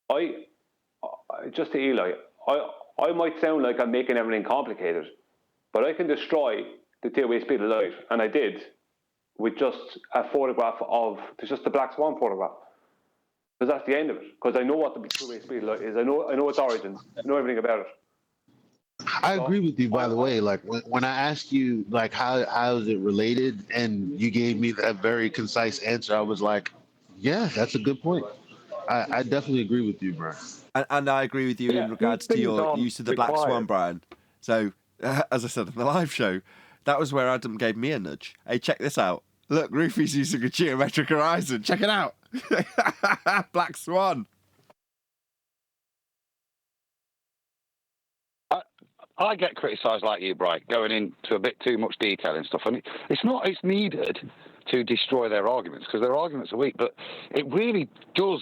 I just to Eli, I might sound like I'm making everything complicated, but I can destroy the two-way speed of light, and I did, with just a photograph of just the black swan photograph. Because that's the end of it. Because I know what the two-way speed of light is. I know its origins. I know everything about it. I agree with you, by the way. Like when I asked you, like, how is it related, and you gave me that very concise answer, I was like, yeah, that's a good point. I definitely agree with you, Brian. And I agree with you in regards to your use of the black swan, Brian. So, as I said in the live show, that was where Adam gave me a nudge. Hey, check this out. Look, Rufy's using a geometric horizon. Check it out. Black swan. I get criticised like you, Brian, going into a bit too much detail and stuff. And it's needed to destroy their arguments, because their arguments are weak, but it really does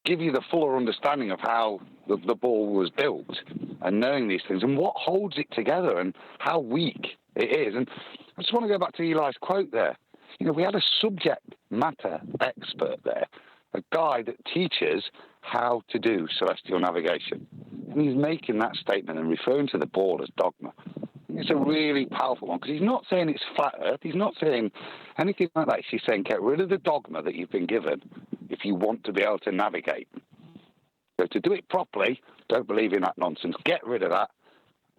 give you the fuller understanding of how the ball was built, and knowing these things and what holds it together and how weak it is. And I just want to go back to Eli's quote there. You know, we had a subject matter expert there, a guy that teaches how to do celestial navigation. And he's making that statement and referring to the ball as dogma. It's a really powerful one, because he's not saying it's flat Earth. He's not saying anything like that. He's saying get rid of the dogma that you've been given if you want to be able to navigate. So to do it properly, don't believe in that nonsense. Get rid of that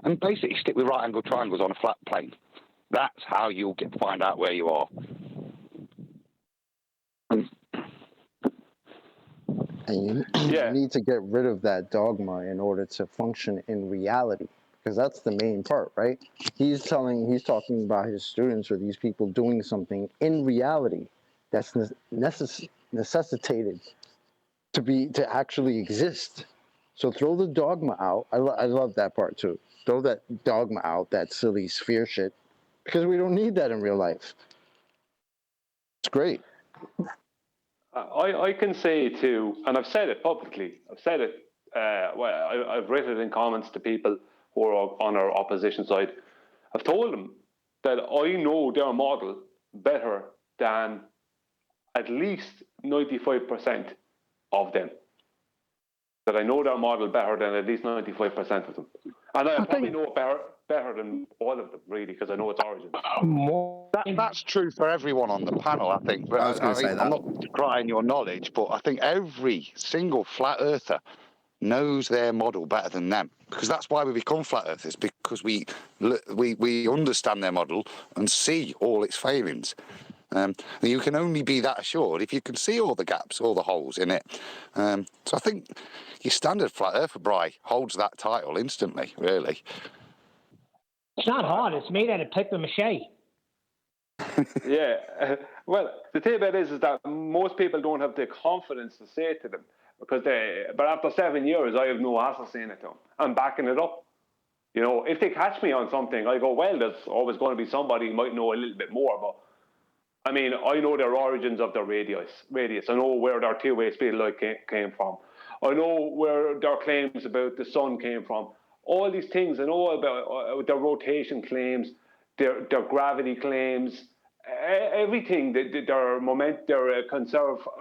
and basically stick with right-angle triangles on a flat plane. That's how you'll find out where you are. And you need to get rid of that dogma in order to function in reality, because that's the main part, right? He's talking about his students or these people doing something in reality that's necessitated to actually exist. So throw the dogma out. I love that part too. Throw that dogma out, that silly sphere shit, because we don't need that in real life. It's great. I can say too, and I've said it publicly. I've said it. I've written it in comments to people who are on our opposition side. I've told them that I know their model better than at least 95% of them. That I know their model better than at least 95% of them, and I probably know it better than all of them, really, because I know its origin. That's true for everyone on the panel, I think. But I was going to say that. I'm not decrying your knowledge, but I think every single flat earther knows their model better than them, because that's why we become flat earthers, because we understand their model and see all its failings. You can only be that assured if you can see all the gaps, all the holes in it. So I think your standard flat earther, Bry, holds that title instantly, really. It's not hard. It's made out of paper mache. Yeah. Well, the thing about it is that most people don't have the confidence to say it to them, but after 7 years, I have no hassle saying it to them. I'm backing it up. You know, if they catch me on something, I go, well, there's always going to be somebody who might know a little bit more, but I mean, I know their origins of their radius. I know where their two-way speed of light came from. I know where their claims about the sun came from. All these things, I know about their rotation claims, their gravity claims, everything, their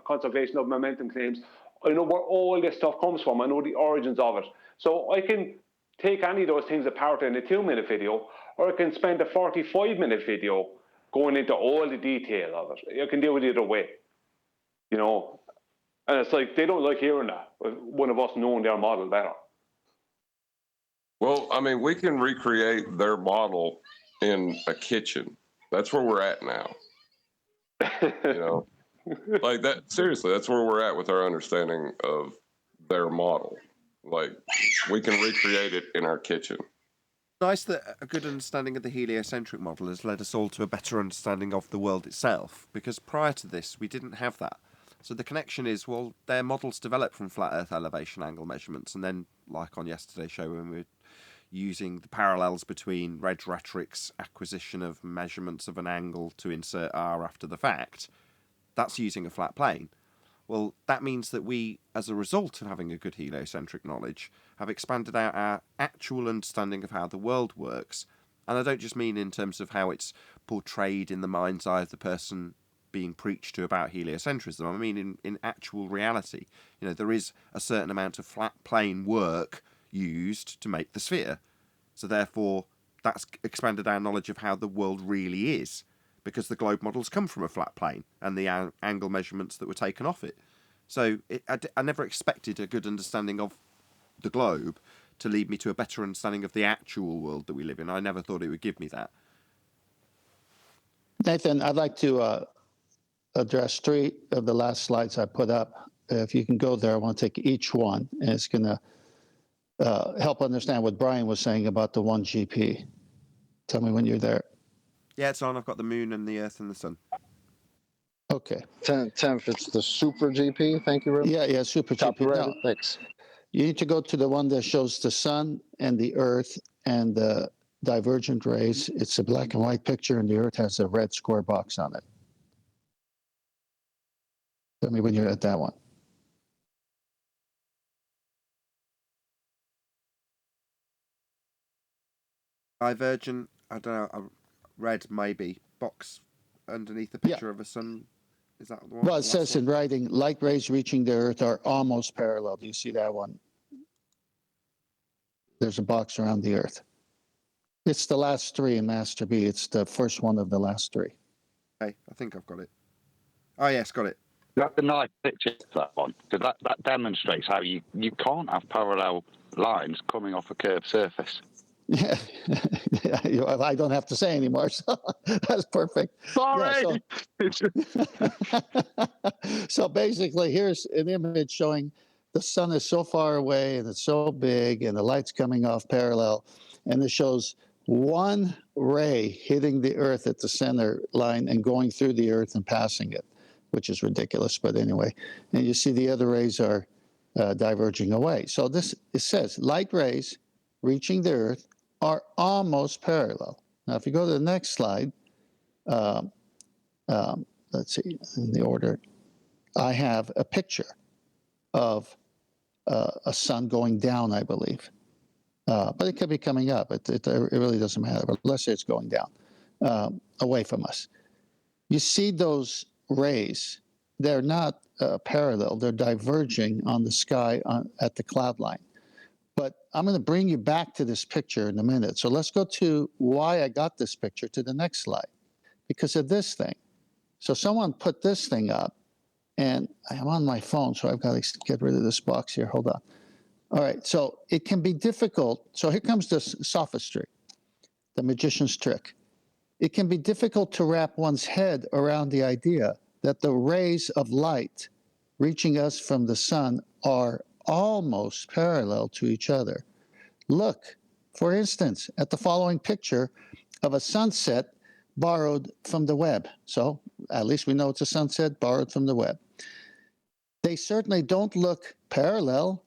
conservation of momentum claims. I know where all this stuff comes from. I know the origins of it. So I can take any of those things apart in a 2-minute video, or I can spend a 45-minute video going into all the detail of it. You can do it either way, you know. And it's like, they don't like hearing that, one of us knowing their model better. Well, I mean, we can recreate their model in a kitchen. That's where we're at now. You know, like that. Seriously, that's where we're at with our understanding of their model. Like, we can recreate it in our kitchen. Nice that a good understanding of the heliocentric model has led us all to a better understanding of the world itself, because prior to this we didn't have that. So the connection is, well, their models developed from flat earth elevation angle measurements, and then, like on yesterday's show when we were using the parallels between Red Rhetoric's acquisition of measurements of an angle to insert R after the fact, that's using a flat plane. Well, that means that we, as a result of having a good heliocentric knowledge, have expanded out our actual understanding of how the world works. And I don't just mean in terms of how it's portrayed in the mind's eye of the person being preached to about heliocentrism. I mean in actual reality. You know, there is a certain amount of flat plane work used to make the sphere. So therefore, that's expanded our knowledge of how the world really is, because the globe models come from a flat plane and the angle measurements that were taken off it. So I never expected a good understanding of the globe to lead me to a better understanding of the actual world that we live in. I never thought it would give me that. Nathan, I'd like to address 3 of the last slides I put up. If you can go there, I want to take each one, and it's going to help understand what Brian was saying about the 1GP. Tell me when you're there. Yeah, it's on. I've got the moon and the earth and the sun. Okay. 10th, it's the Super GP. Thank you, Rim. Yeah, Super GP. No, thanks. you need to go to the one that shows the sun and the earth and the divergent rays. It's a black and white picture, and the earth has a red square box on it. Tell me when you're at that one. Divergent, I don't know, a red maybe, box underneath the picture of a sun. Is that the one? Well, it says in writing, light rays reaching the earth are almost parallel. Do you see that one? There's a box around the earth. It's the last 3 in Master B. It's the first one of the last 3. Okay, I think I've got it. Oh, yes, got it. That's a nice picture, that one, because that demonstrates how you can't have parallel lines coming off a curved surface. Yeah, I don't have to say anymore, so that's perfect. Sorry. So basically, here's an image showing the sun is so far away and it's so big, and the light's coming off parallel, and it shows one ray hitting the Earth at the center line and going through the Earth and passing it, which is ridiculous, but anyway. And you see the other rays are diverging away. So it says light rays reaching the Earth are almost parallel. Now, if you go to the next slide, let's see, in the order, I have a picture of a sun going down, I believe. But it could be coming up. It really doesn't matter. But let's say it's going down, away from us. You see those rays. They're not parallel. They're diverging on the sky at the cloud line. But I'm going to bring you back to this picture in a minute. So let's go to why I got this picture to the next slide. Because of this thing. So someone put this thing up, and I'm on my phone, so I've got to get rid of this box here. Hold on. All right, so it can be difficult. So here comes the sophistry, the magician's trick. It can be difficult to wrap one's head around the idea that the rays of light reaching us from the sun are almost parallel to each other. Look, for instance, at the following picture of a sunset borrowed from the web. So at least we know it's a sunset borrowed from the web. They certainly don't look parallel.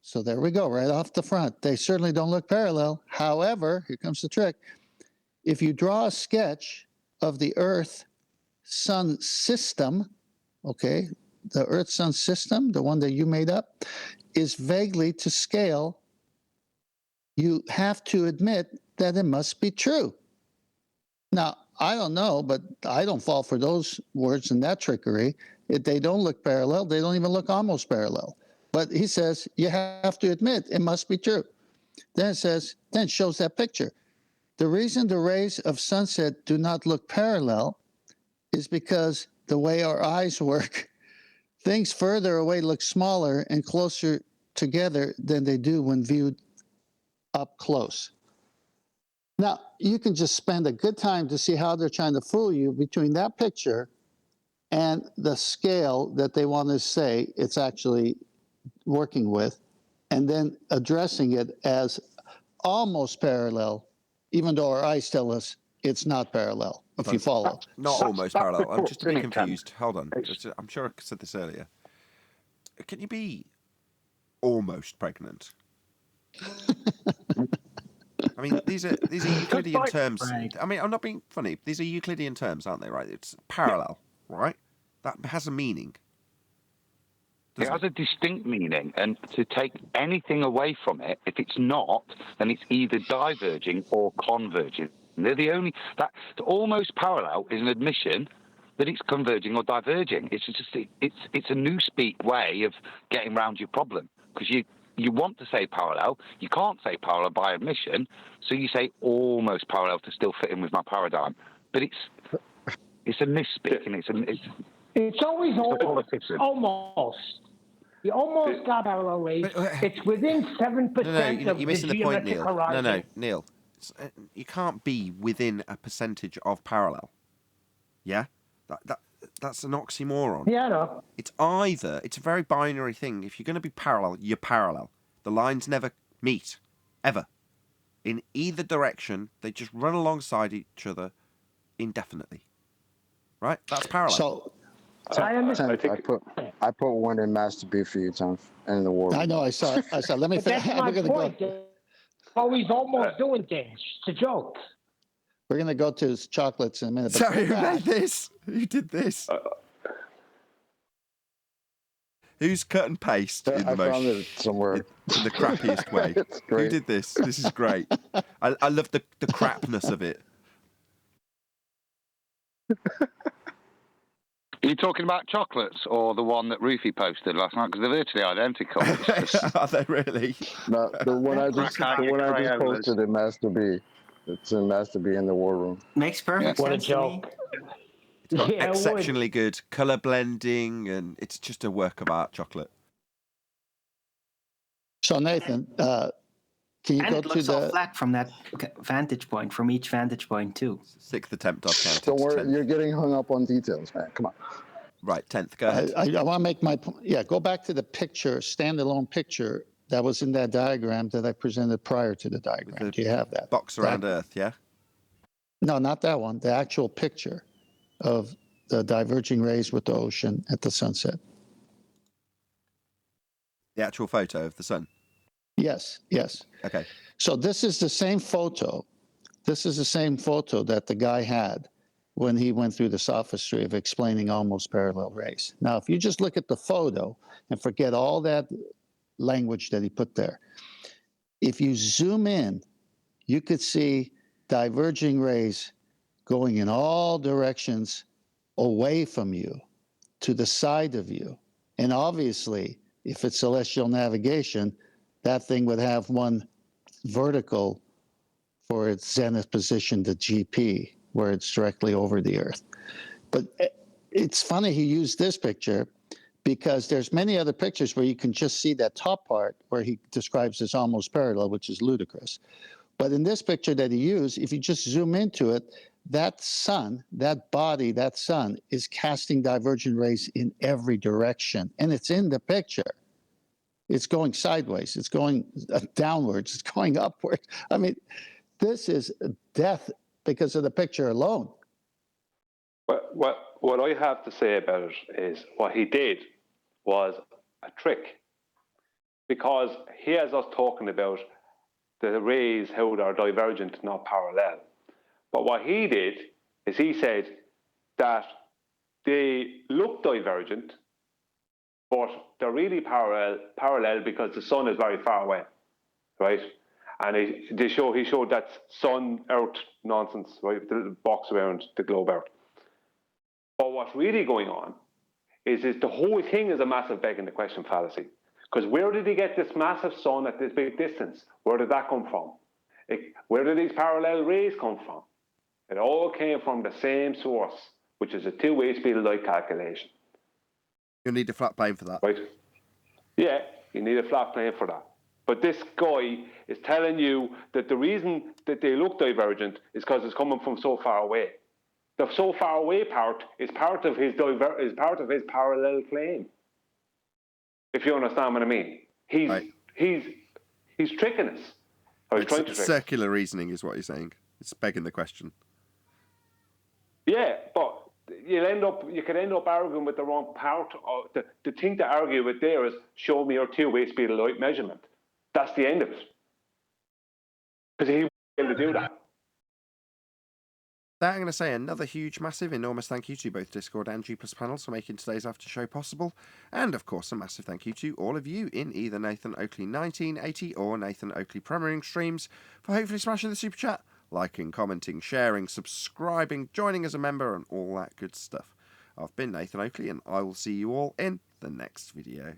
So there we go, right off the front. They certainly don't look parallel. However, here comes the trick. If you draw a sketch of the Earth-Sun system, okay, the Earth-Sun system, the one that you made up, is vaguely to scale, you have to admit that it must be true. Now, I don't know, but I don't fall for those words and that trickery. If they don't look parallel, they don't even look almost parallel. But he says, you have to admit it must be true. Then it says, then it shows that picture. The reason the rays of sunset do not look parallel is because the way our eyes work, things further away look smaller and closer together than they do when viewed up close. Now, you can just spend a good time to see how they're trying to fool you between that picture and the scale that they want to say it's actually working with, and then addressing it as almost parallel, even though our eyes tell us it's not parallel, if you follow. Not almost parallel. I'm just a bit confused. Hold on. I'm sure I said this earlier. Can you be almost pregnant? I mean, these are Euclidean terms. I mean, I'm not being funny. These are Euclidean terms, aren't they? Right? It's parallel, right? That has a meaning. It has a distinct meaning, and to take anything away from it, if it's not, then it's either diverging or converging. They're the only that almost parallel is an admission that it's converging or diverging. It's just it's a newspeak way of getting around your problem, because you want to say parallel, you can't say parallel by admission, so you say almost parallel to still fit in with my paradigm. But it's a misspeak, and it's always almost. You almost got parallel rays. It's within 7% of you're missing the point, Neil. horizon. No, Neil. You can't be within a percentage of parallel. Yeah? That's an oxymoron. Yeah, I know. It's a very binary thing. If you're going to be parallel, you're parallel. The lines never meet, ever. In either direction, they just run alongside each other indefinitely. Right? That's parallel. So I put one in Master B for you, Tom, and in the war. I know. I saw. Let me finish. That's my point. Always almost doing things. It's a joke. We're going to go to chocolates in a minute. Sorry, who made this? Who did this? Who's cut and paste in the found it somewhere. In the crappiest way? Who did this? This is great. I love the crapness of it. Are you talking about chocolates or the one that Rufy posted last night? Because they're virtually identical. Are they really? No, the one I just posted in Master B. It's in Master B in the war room. Makes perfect What a sense to me. joke. It's got exceptionally good colour blending, and it's just a work of art, chocolate. So, Nathan, Can you And go it to looks all the? flat from that vantage point, from each vantage point too. Sixth attempt I've counted. Don't worry, 10th. you're getting hung up on details, man. Come on. Right, 10th. Go ahead. I want to make my point. Yeah, go back to the picture, standalone picture that was in that diagram that I presented prior to the diagram. Do you have that? Box around Earth, yeah? No, not that one. The actual picture of the diverging rays with the ocean at the sunset. The actual photo of the sun. Yes, yes. Okay. So this is the same photo. This is the same photo that the guy had when he went through the sophistry of explaining almost parallel rays. Now, if you just look at the photo and forget all that language that he put there, if you zoom in, you could see diverging rays going in all directions away from you, to the side of you. And obviously, if it's celestial navigation, that thing would have one vertical for its zenith position, the GP, where it's directly over the Earth. But it's funny he used this picture because there's many other pictures where you can just see that top part where he describes as almost parallel, which is ludicrous. But in this picture that he used, if you just zoom into it, that sun, that body, that sun is casting divergent rays in every direction. And it's in the picture. It's going sideways. It's going downwards. It's going upward. I mean, this is death because of the picture alone. What I have to say about it is what he did was a trick, because he has us talking about the rays, how they're divergent, not parallel. But what he did is he said that they look divergent, but they're really parallel because the sun is very far away, right? And he showed that sun-earth nonsense, right? The little box around the globe Earth. But what's really going on is the whole thing is a massive begging the question fallacy. Because where did he get this massive sun at this big distance? Where did that come from? Where did these parallel rays come from? It all came from the same source, which is a two-way speed of light calculation. You'll need a flat plane for that. Right? Yeah, you need a flat plane for that. But this guy is telling you that the reason that they look divergent is because it's coming from so far away. The so far away part is part of his parallel claim. If you understand what I mean, he's tricking us. Or he's trying to trick. Circular reasoning is what you're saying. It's begging the question. Yeah, but you could end up arguing with the wrong part. The thing to argue with there is show me your two-way speed of light measurement. That's the end of it. Because he won't be able to do that. I'm going to say another huge, massive, enormous thank you to both Discord and G+ panels for making today's after show possible. And of course, a massive thank you to all of you in either Nathan Oakley 1980 or Nathan Oakley premiering streams for hopefully smashing the super chat, liking, commenting, sharing, subscribing, joining as a member, and all that good stuff. I've been Nathan Oakley, and I will see you all in the next video.